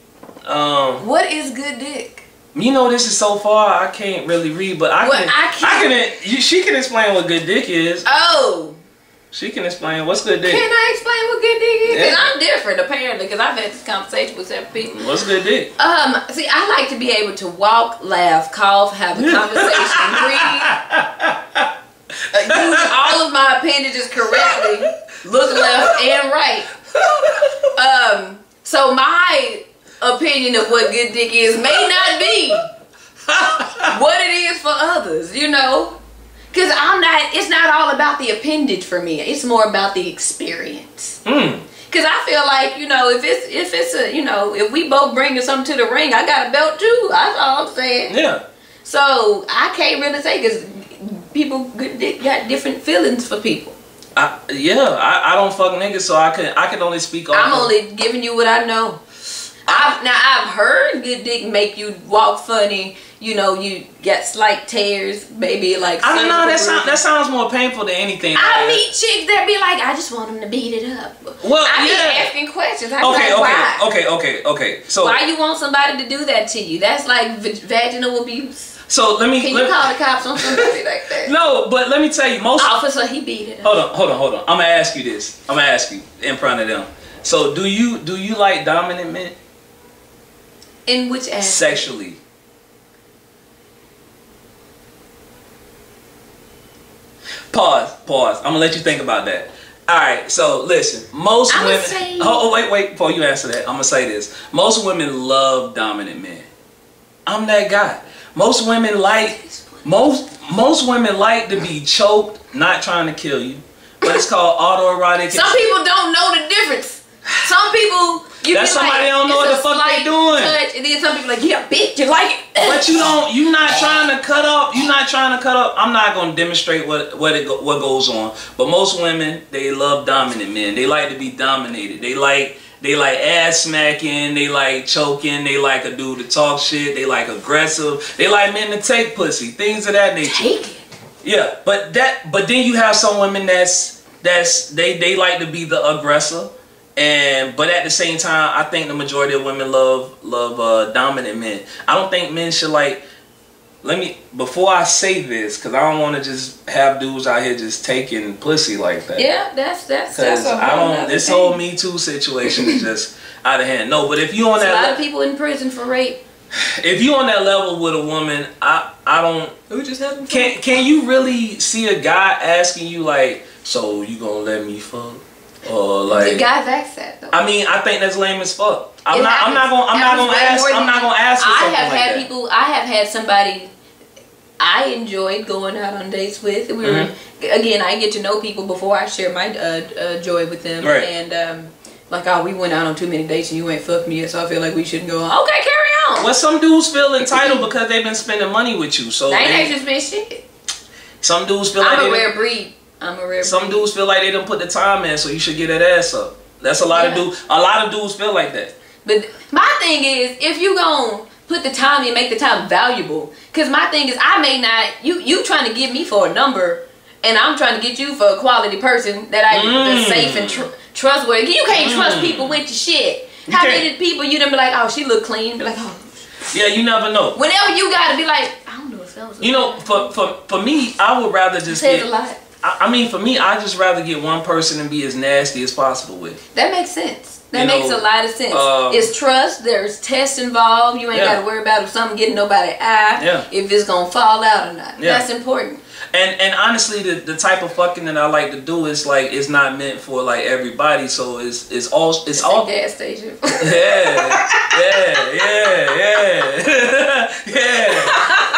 What is good dick? You know, this is so far I can't really read, but she can explain what good dick is. Oh. She can explain what's good dick. Can I explain what good dick is? Because I'm different, apparently, because I've had this conversation with several people. What's good dick? See, I like to be able to walk, laugh, cough, have a conversation, breathe, use all of my appendages correctly, look left and right. So my opinion of what good dick is may not be what it is for others, you know? Because it's not all about the appendage for me. It's more about the experience. Because I feel like, you know, if we both bringing something to the ring, I got a belt too. That's all I'm saying. Yeah. So I can't really say, because people got different feelings for people. I don't fuck niggas, so I can only speak on. I'm only giving you what I know. I've heard good dick make you walk funny. You know, you get slight tears, maybe like. I don't know. That sounds more painful than anything. I meet chicks that be like, I just want them to beat it up. Well, I be asking questions. Why? So why you want somebody to do that to you? That's like vaginal abuse. So Can you call the cops on somebody like that? No, but let me tell you, officer, he beat it up. Hold on. I'm gonna ask you this. I'm gonna ask you in front of them. So do you like dominant men? In which aspect? Sexually. Pause. I'm gonna let you think about that. Alright, so listen. Most women wait, before you answer that, I'm gonna say this. Most women love dominant men. I'm that guy. Most women like to be choked, not trying to kill you. But it's called autoerotic. Some people don't know the difference. Some people, that's somebody don't know what the fuck they doing. Touch, and then some people like, yeah, bitch, you like it. But you're not trying to cut up. You're not trying to cut up. I'm not gonna demonstrate what goes on. But most women, they love dominant men. They like to be dominated. They like ass smacking. They like choking. They like a dude to talk shit. They like aggressive. They like men to take pussy. Things of that nature. Take it. Yeah, but then you have some women they like to be the aggressor, but at the same time, I think the majority of women love dominant men. I don't think men should before I say this, because I don't want to just have dudes out here just taking pussy like that. Yeah, that's this whole Me Too situation is just out of hand. No, but if you on that, a lot of people in prison for rape. If you on that level with a woman, I don't. Who just having fun? Can you really see a guy asking you like, so you gonna let me fuck? Or like, the guys ask that though. I mean, I think that's lame as fuck. I'm not gonna ask. I have had somebody I enjoyed going out on dates with. We were again. I get to know people before I share my joy with them, right. And like, oh, we went out on too many dates and you ain't fucked me yet, so I feel like we shouldn't go on. Okay, carry on. Well, some dudes feel entitled because they've been spending money with you, so they ain't just been shit. Some dudes feel like I'm a rare breed. Some dudes feel like they don't put the time in, so you should get that ass up. That's a lot of dudes. A lot of dudes feel like that. But my thing is, if you gon' put the time in, make the time valuable. Cause my thing is, I may not. You trying to get me for a number, and I'm trying to get you for a quality person that's safe and trustworthy. You can't trust people with your shit. How many people you done be like, oh, she look clean, be like, oh. Yeah, you never know. Whenever you gotta be like, I don't know if that was. You know, for me, I would rather just get. A lot. I mean, for me, I just rather get one person and be as nasty as possible with. That makes sense. That makes a lot of sense. It's trust. There's tests involved. You ain't got to worry about if something getting nobody eye. If it's gonna fall out or not. That's important. And honestly, the type of fucking that I like to do is like, it's not meant for like everybody. So it's all gas station. Yeah. You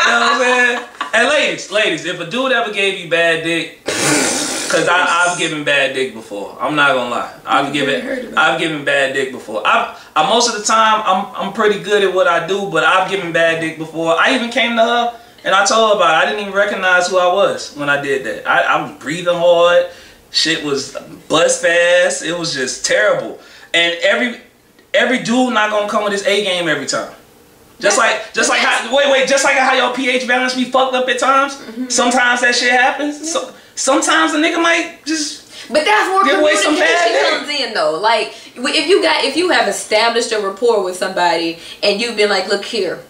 know what I'm saying? And ladies, if a dude ever gave you bad dick, cause I've given bad dick before. I'm not gonna lie. I've given bad dick before. I most of the time I'm pretty good at what I do, but I've given bad dick before. I even came to her and I told her about it. I didn't even recognize who I was when I did that. I was breathing hard. Shit was bust fast. It was just terrible. And every dude not gonna come with his A game every time. Just like how your pH balance be fucked up at times. Sometimes that shit happens. So, sometimes a nigga might just. But that's where communication comes in, though. Like, if you have established a rapport with somebody and you've been like, look here,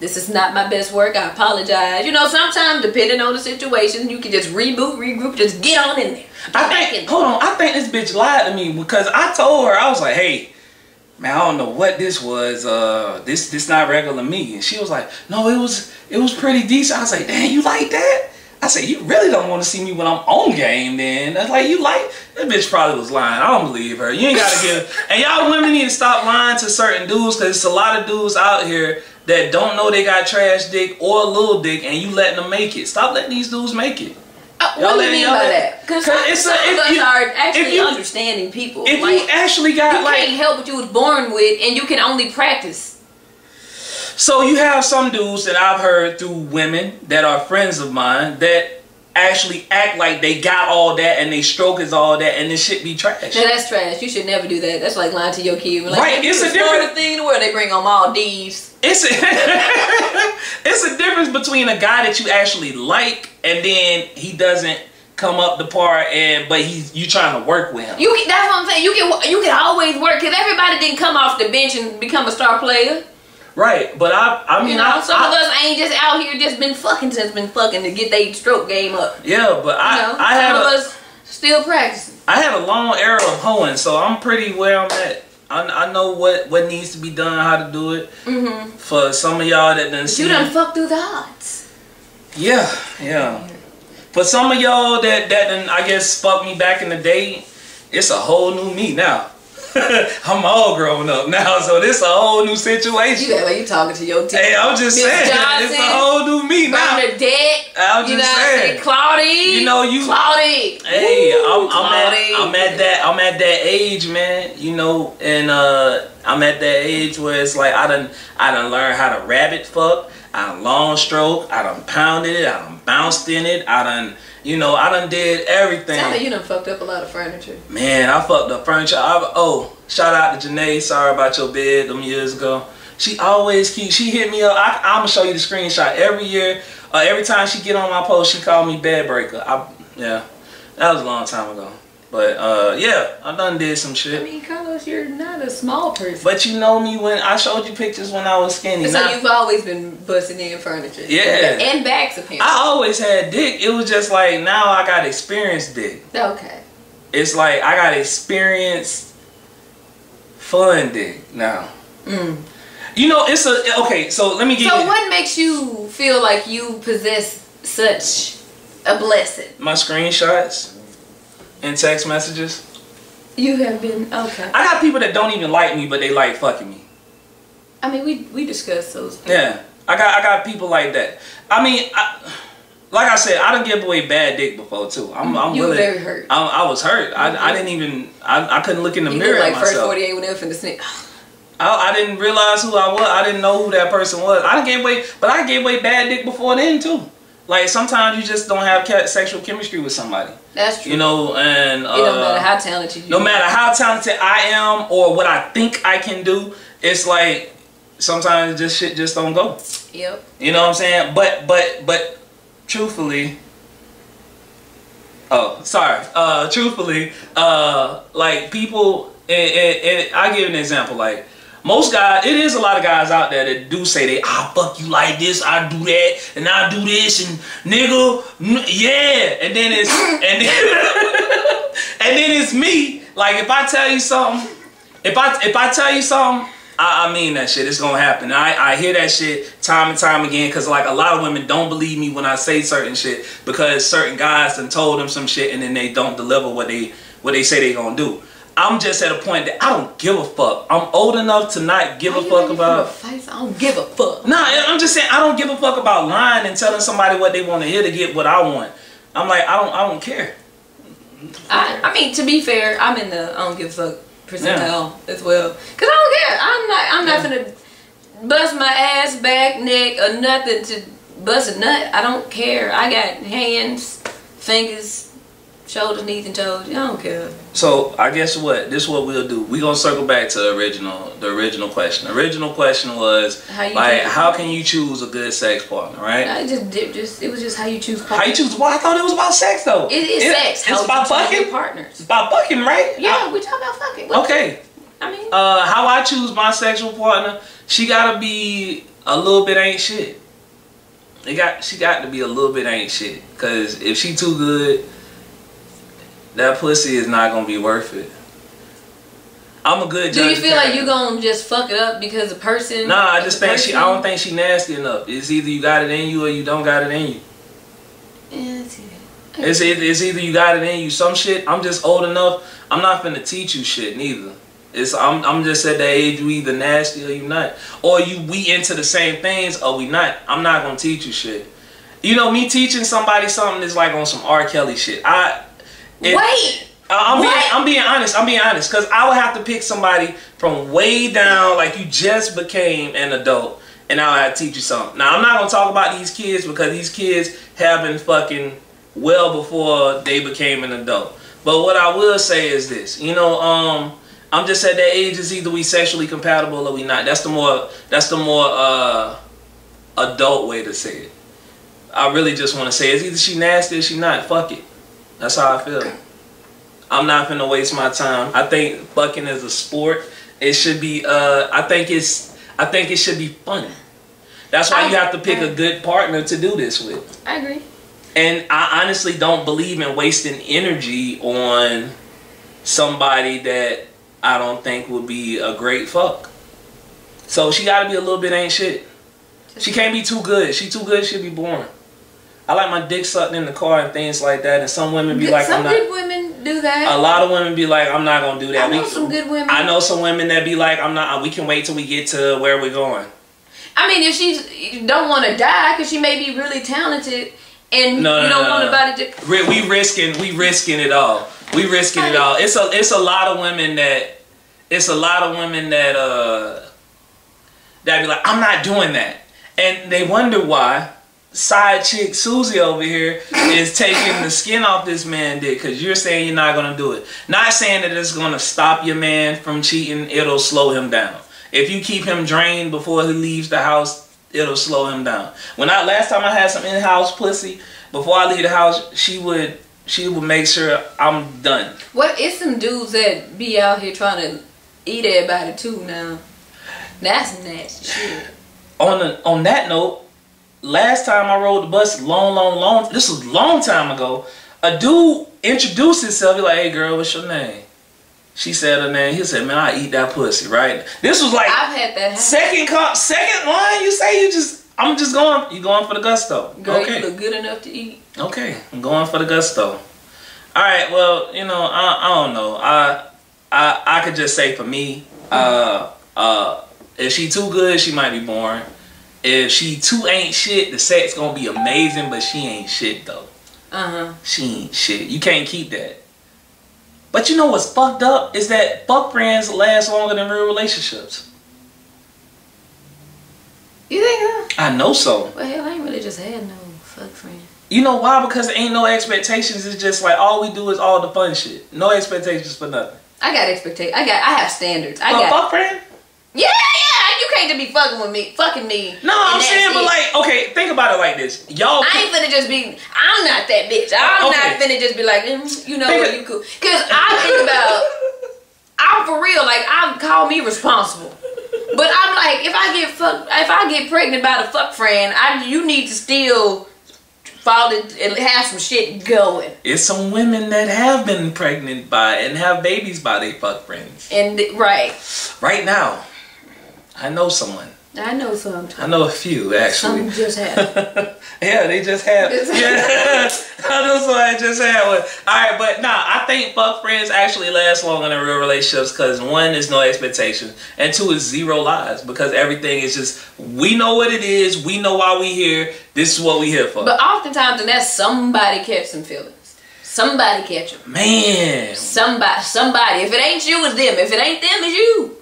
this is not my best work. I apologize. You know, sometimes depending on the situation, you can just regroup, just get on in there. I think this bitch lied to me because I told her, I was like, hey. Man, I don't know what this was. This not regular me. And she was like, no, it was pretty decent. I was like, damn, you like that? I said, you really don't want to see me when I'm on game then. That's like, you like, that bitch probably was lying. I don't believe her. You ain't got to give, and y'all women need to stop lying to certain dudes because it's a lot of dudes out here that don't know they got trash dick or a little dick and you letting them make it. Stop letting these dudes make it. What do you mean by that? Because some of us are actually understanding people. If you actually got you can't help what you was born with, and you can only practice. So you have some dudes that I've heard through women that are friends of mine that actually act like they got all that and they stroke is all that and this shit be trash. Now that's trash. You should never do that. That's like lying to your kid. Like, right? It's a different thing in the world. They bring on Maldives. It's a difference between a guy that you actually like and then he doesn't come up the par but you trying to work with him. That's what I'm saying. You can always work because everybody didn't come off the bench and become a star player. Right, but I mean, some of us ain't just out here just been fucking to get their stroke game up. Yeah, but some of us still practicing. I had a long era of hoeing, so I'm pretty where I'm at. I know what needs to be done, how to do it. For some of y'all that done You done fucked through the odds. Yeah. For some of y'all that done, I guess, fucked me back in the day, it's a whole new me now. I'm all grown up now, so this a whole new situation. You act like you talking to your team. Hey, I'm just saying, Johnson, it's a whole new me now. Bernadette, I'm just saying, Claudie. You know you. Claudie. Hey, Woo, I'm at that age, man. You know, and I'm at that age where it's like I done learned how to rabbit fuck. I done long stroke. I done pounded it. I done bounced in it. I done did everything. Sound like you done fucked up a lot of furniture. Man, I fucked up furniture. Shout out to Janae. Sorry about your bed them years ago. She always keeps. She hit me up. I'm gonna show you the screenshot every year. Every time she get on my post, she called me bed breaker. Yeah, that was a long time ago. But yeah, I done did some shit. I mean, Carlos, you're not a small person. But you know me when I showed you pictures when I was skinny. So you've always been busting in furniture. Yeah. And backs apparently. I always had dick. It was just like now I got experienced dick. Okay. It's like I got experienced fun dick now. You know, it's okay, so let me give you. So what makes you feel like you possess such a blessing? My screenshots and text messages. You have been, okay. I got people that don't even like me, but they like fucking me. I mean, we discussed those things. Yeah, I got people like that. I mean, like I said, I done give away bad dick before too. I'm you were very hurt. I was hurt. I didn't even. I couldn't look in the mirror like at myself. first 48 when they were finna sneak. I didn't realize who I was. I didn't know who that person was. I gave away bad dick before then too. Like sometimes you just don't have sexual chemistry with somebody. That's true. You know, and it don't matter how talented you no matter how talented I am or what I think I can do, it's like sometimes shit just don't go. Yep. You know what I'm saying? But truthfully, truthfully, like people, and I give an example, like most guys, it is a lot of guys out there that do say I fuck you like this, I do that, and I do this, and nigga, yeah, and then it's and then it's me. Like if I tell you something, if I tell you something, I mean that shit. It's gonna happen. I hear that shit time and time again because like a lot of women don't believe me when I say certain shit because certain guys done told them some shit and then they don't deliver what they say they gonna do. I'm just at a point that I don't give a fuck. I'm old enough to not give a fuck about. I don't give a fuck. Nah, I'm just saying I don't give a fuck about lying and telling somebody what they want to hear to get what I want. I'm like I don't care. I mean, to be fair, I'm in the I don't give a fuck percentile as well. Cause I don't care. I'm not gonna bust my ass, back, neck, or nothing to bust a nut. I don't care. I got hands, fingers, shoulders, knees, and toes. I don't care. So I guess what? This is what we'll do. We gonna circle back to the original question. The original question was how can you choose a good sex partner, right? It was just how you choose partners. How you choose? Well, I thought it was about sex though. It is sex. It's about fucking partners. It's about fucking, right? Yeah, we talk about fucking. Okay. I mean, how I choose my sexual partner, she gotta be a little bit ain't shit. She got to be a little bit ain't shit. Cause if she too good, that pussy is not gonna be worth it. I'm a good judge. Do you feel like you gonna just fuck it up because the person? Nah, I just think I don't think she nasty enough. It's either you got it in you or you don't got it in you. Yeah, it's either you got it in you. Some shit. I'm just old enough. I'm not finna teach you shit neither. I'm just at the age you either nasty or you not, or we into the same things or we not. I'm not gonna teach you shit. You know, me teaching somebody something is like on some R. Kelly shit. I'm being honest. Because I would have to pick somebody from way down, like you just became an adult, and I would have to teach you something. Now, I'm not going to talk about these kids because these kids have been fucking well before they became an adult. But what I will say is this. You know, I'm just at that age is either we sexually compatible or we not. That's the more adult way to say it. I really just want to say it's either she nasty or she not. Fuck it. That's how I feel. I'm not finna waste my time. I think fucking is a sport. It should be. I think it should be fun. That's why you have to pick a good partner to do this with. I agree. And I honestly don't believe in wasting energy on somebody that I don't think would be a great fuck. So she gotta be a little bit ain't shit. She can't be too good. She too good, she'll be boring. I like my dick sucked in the car and things like that. And some women be like, some good women do that. A lot of women be like, I'm not gonna do that. I know some good women. I know some women that be like, I'm not. We can wait till we get to where we're going. I mean, if she don't want to die, because she may be really talented, and you don't want nobody to. We risking it all. We risking it all. It's a lot of women that. It's a lot of women that that be like, I'm not doing that, and they wonder why. Side chick Susie over here is taking the skin off this man dick because you're saying you're not gonna do it. Not saying that it's gonna stop your man from cheating. It'll slow him down. If you keep him drained before he leaves the house, it'll slow him down. Last time I had some in-house pussy, before I leave the house, she would make sure I'm done. What is some dudes that be out here trying to eat everybody too now? That's nasty shit. On that note. Last time I rode the bus, long, this was a long time ago, a dude introduced himself. He like, hey girl, what's your name? She said her name. He said, man, I eat that pussy, right? This was like I've had that happen. Second line, you say I'm just going, you going for the gusto. Girl, okay. You look good enough to eat. Okay, I'm going for the gusto. Alright, well, I don't know. I could just say for me, if she too good, she might be boring. If she too ain't shit, the sex gonna be amazing, but she ain't shit though. She ain't shit. You can't keep that. But you know what's fucked up is that fuck friends last longer than real relationships. You think so? I know so. Well, hell, I ain't really just had no fuck friend. You know why? Because there ain't no expectations. It's just like all we do is all the fun shit. No expectations for nothing. I got expectations. I have standards. Fuck friend? Yeah. You can't just be fucking me. No, I'm saying, but like, okay, think about it like this. Y'all, I ain't finna just be. I'm not that bitch. I'm not finna just be like, you know what, you cool. Cause I think about, I'm for real. Like, I call me responsible. But I'm like, if I get pregnant by the fuck friend, you need to still follow it and have some shit going. It's some women that have been pregnant by and have babies by their fuck friends. And right now. I know someone. I know some. I know a few actually. Some just have. Yeah, they just have. Yeah, I know somebody just had one. Alright, but nah, I think fuck friends actually last longer than real relationships because one is no expectation and two is zero lies because everything is just, we know what it is, we know why we here, this is what we here for. But oftentimes, and that's somebody catch some feelings. Somebody catch them. Man. Somebody. If it ain't you, it's them. If it ain't them, it's you.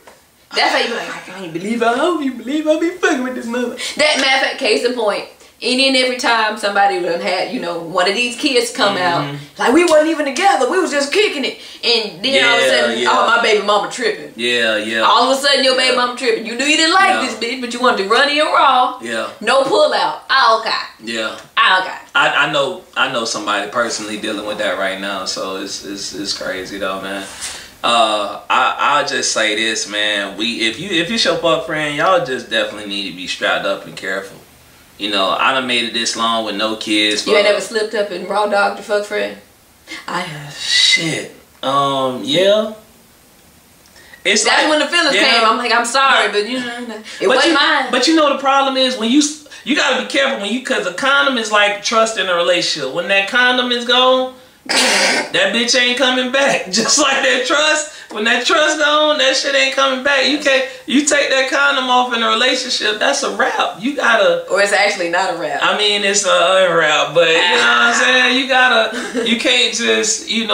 That's how you like, I can't believe I be fucking with this mother. That matter of fact, case in point, any and every time somebody done had, one of these kids come out, like we wasn't even together, we was just kicking it. And then all of a sudden, oh, my baby mama tripping. Yeah. All of a sudden your baby mama tripping. You knew you didn't like this bitch, but you wanted to run in raw. Yeah. No pull out. Okay. Yeah. Okay. I know somebody personally dealing with that right now, so it's crazy though, man. I'll just say this, man. If it's your fuck friend, y'all just definitely need to be strapped up and careful. I done made it this long with no kids. You ain't never slipped up and raw dogged your fuck friend? I have. Shit. Yeah. That's like, when the feelings came. I'm like, I'm sorry, but it wasn't mine. But the problem is when you gotta be careful because a condom is like trust in a relationship. When that condom is gone, that bitch ain't coming back. Just like that trust. When that trust gone, that shit ain't coming back. You take that condom off in a relationship, that's a wrap. You gotta. Or it's actually not a wrap. I mean, it's a wrap, but you know what I'm saying? You can't just, you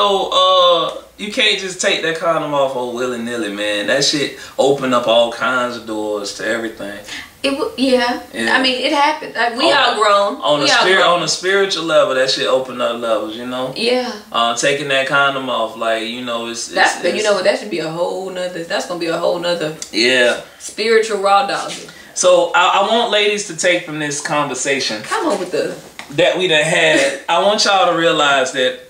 can't just take that condom off willy-nilly, man. That shit open up all kinds of doors to everything. Yeah. I mean, it happened. Like, we all grown. On a spiritual level, that shit open up levels, Yeah. Taking that condom off, like, it's you know what? That should be a whole nother. That's gonna be a whole nother. Yeah. Spiritual raw dog. So I want ladies to take from this conversation. Come on with that we done had. I want y'all to realize that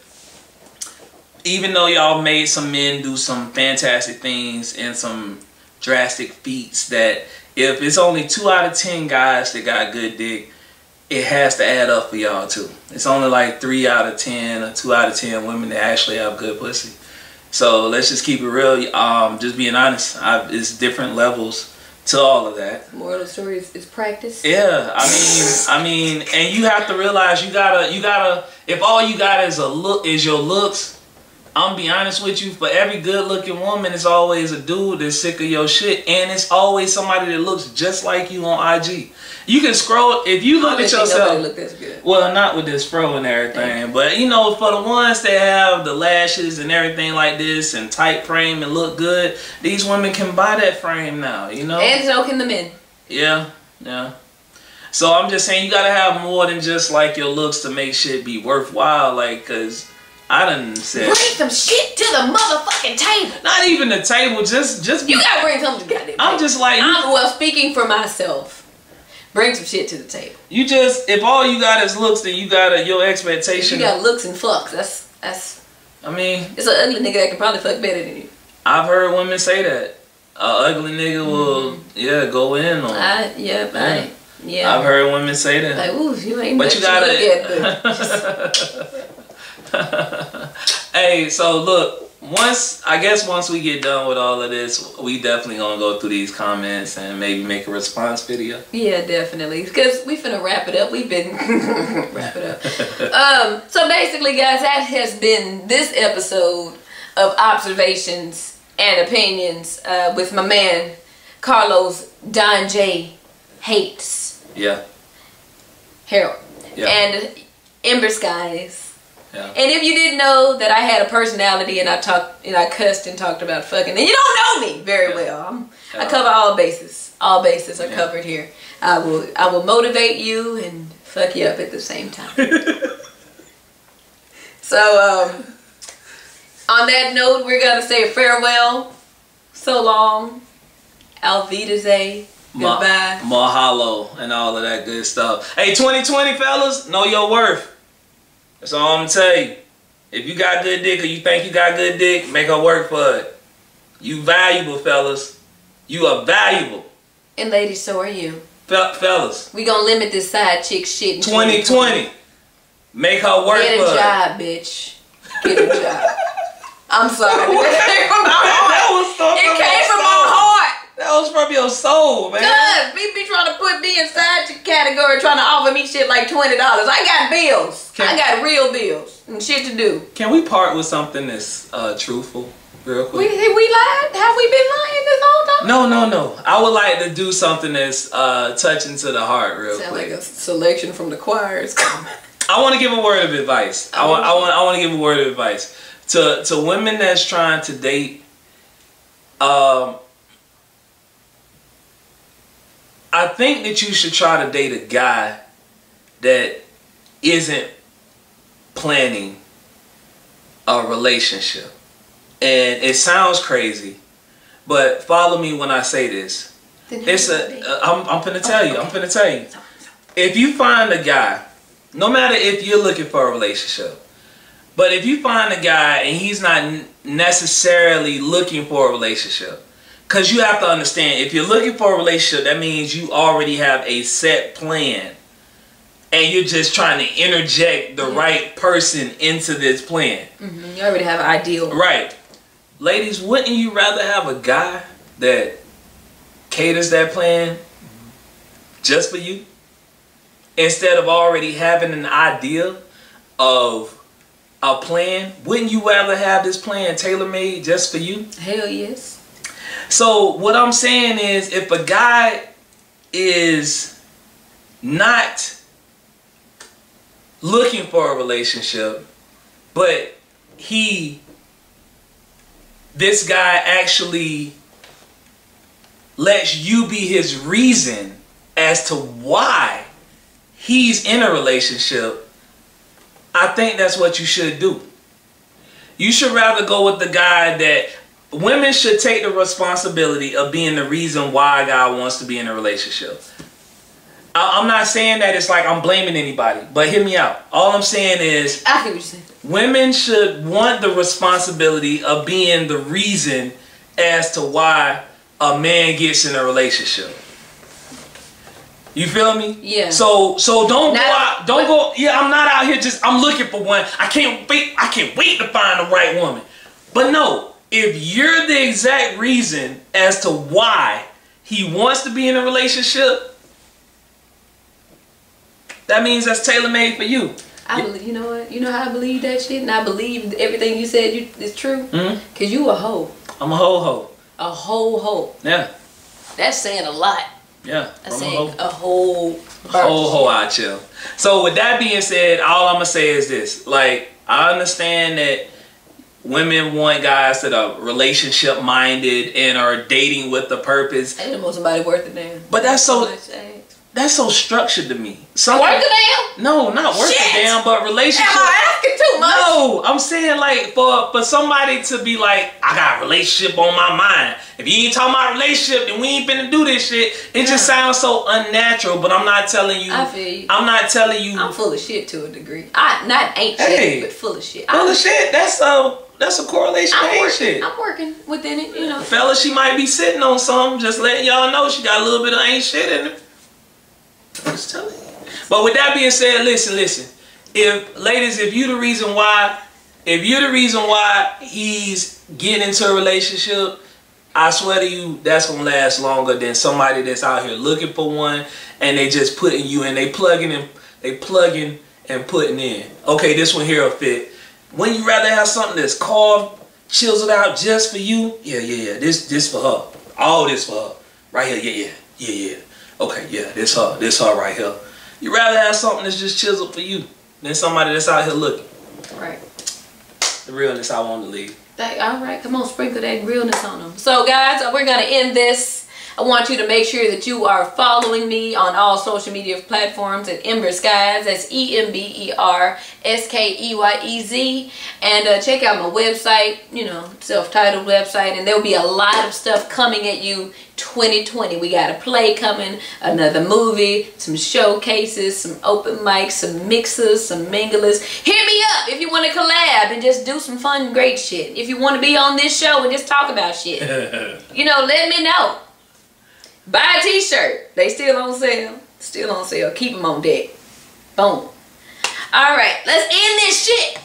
even though y'all made some men do some fantastic things and some drastic feats, that if it's only 2 out of 10 guys that got good dick, it has to add up for y'all too. It's only like 3 out of 10 or 2 out of 10 women that actually have good pussy. So let's just keep it real. Just being honest, it's different levels to all of that. Moral of the story is practice. Yeah, I mean, and you have to realize you gotta. If all you got is your looks. I'm be honest with you, for every good looking woman, it's always a dude that's sick of your shit, and it's always somebody that looks just like you on IG. You can scroll if you look at yourself. Look this good. Well, not with this fro and everything, but you know, for the ones that have the lashes and everything like this and tight frame and look good, these women can buy that frame now. You know, and so can the men. Yeah. So I'm just saying you gotta have more than just like your looks to make shit be worthwhile, like, cause. I done said bring some shit to the motherfucking table. Not even the table, just you gotta bring something to the goddamn table. I'm just like well, speaking for myself, bring some shit to the table. You just if all you got is looks, then you got your expectation. You got looks and fucks. That's. I mean, it's an ugly nigga that can probably fuck better than you. I've heard women say that an ugly nigga will go in on. Yeah. I've heard women say that. Like, ooh, you ain't. But you gotta. Hey, so look, once we get done with all of this, we definitely gonna go through these comments and maybe make a response video. Yeah, definitely, because we finna wrap it up. We've been wrap it up. So basically, guys, that has been this episode of observations and opinions with my man Carlos Don J Hates. Yeah. Harold. Yeah. And Ember Skies. Yeah. And if you didn't know that I had a personality and I cussed and talked about fucking, then you don't know me very well. I cover all bases. All bases are covered here. I will motivate you and fuck you up at the same time. So on that note, we're gonna say farewell. So long. Auf Wiedersehen. Goodbye. Mahalo and all of that good stuff. Hey, 2020 fellas, know your worth. That's all I'm gonna tell you. If you got good dick or you think you got good dick, make her work for it. You valuable, fellas. You are valuable. And ladies, so are you. Fellas. We gonna limit this side chick shit in 2020. Make her work for it. Get a job, bitch. Get a job. I'm sorry. It came from my heart. That was from your soul, man. Good. Be trying to put me inside your category, trying to offer me shit like $20. I got bills. I got real bills and shit to do. Can we part with something that's truthful, real quick? We lied? Have we been lying this whole time? No. I would like to do something that's touching to the heart, real quick. Sound like a selection from the choir is coming. I want to give a word of advice. I want to give a word of advice to women that's trying to date. I think that you should try to date a guy that isn't planning a relationship. And it sounds crazy, but follow me when I say this. I'm finna tell you. I'm finna tell you. If you find a guy, no matter if you're looking for a relationship, but if you find a guy and he's not necessarily looking for a relationship, because you have to understand, if you're looking for a relationship, that means you already have a set plan. And you're just trying to interject the right person into this plan. You already have an ideal. Right. Ladies, wouldn't you rather have a guy that caters that plan just for you? Instead of already having an idea of a plan, wouldn't you rather have this plan tailor-made just for you? Hell yes. So what I'm saying is, if a guy is not looking for a relationship, but this guy actually lets you be his reason as to why he's in a relationship, I think that's what you should do. You should rather go with the guy that women should take the responsibility of being the reason why a guy wants to be in a relationship. I'm not saying that it's like I'm blaming anybody, but hear me out. All I'm saying is, I hear what you're saying. Women should want the responsibility of being the reason as to why a man gets in a relationship. You feel me? Yeah. So don't go out. Don't go. Yeah, I'm not out here I'm looking for one. I can't wait to find the right woman. But no, if you're the exact reason as to why he wants to be in a relationship, that means that's tailor-made for you. I believe, you know what? You know how I believe that shit? And I believe everything you said is true? Because you a hoe. I'm a whole hoe. A whole hoe. Yeah. That's saying a lot. Yeah. That's saying a whole hoe out here. So with that being said, all I'm going to say is this. Like, I understand that women want guys that are relationship minded and are dating with a purpose. Ain't no more somebody worth a damn. But that's so structured to me. Worth a damn? No, not worth a damn, but relationship. Am I asking too much? No, I'm saying like for somebody to be like, I got a relationship on my mind. If you ain't talking about relationship, then we ain't finna do this shit. It just sounds so unnatural. But I'm not telling you. I feel you. I'm not telling you. I'm full of shit to a degree. Shit, but full of shit. Full of shit. That's a correlation of ain't shit. I'm working within it, you know. Fella, she might be sitting on something. Just letting y'all know she got a little bit of ain't shit in it. I'm just telling you. But with that being said, listen. If you're the reason why he's getting into a relationship, I swear to you, that's gonna last longer than somebody that's out here looking for one and they just putting you in, they plugging and putting in. Okay, this one here will fit. When you rather have something that's carved, chiseled out just for you, yeah. This for her. All this for her. Right here, yeah. Okay, yeah, this her right here. You rather have something that's just chiseled for you than somebody that's out here looking. Right. The realness I want to leave. All right, come on, sprinkle that realness on them. So guys, we're going to end this. I want you to make sure that you are following me on all social media platforms at Ember Skies. That's EMBERSKEYEZ. And check out my website, you know, self-titled website. And there'll be a lot of stuff coming at you 2020. We got a play coming, another movie, some showcases, some open mics, some mixers, some minglers. Hit me up if you want to collab and just do some fun, great shit. If you want to be on this show and just talk about shit, you know, let me know. Buy a t-shirt. They still on sale. Still on sale. Keep them on deck. Boom. All right, let's end this shit.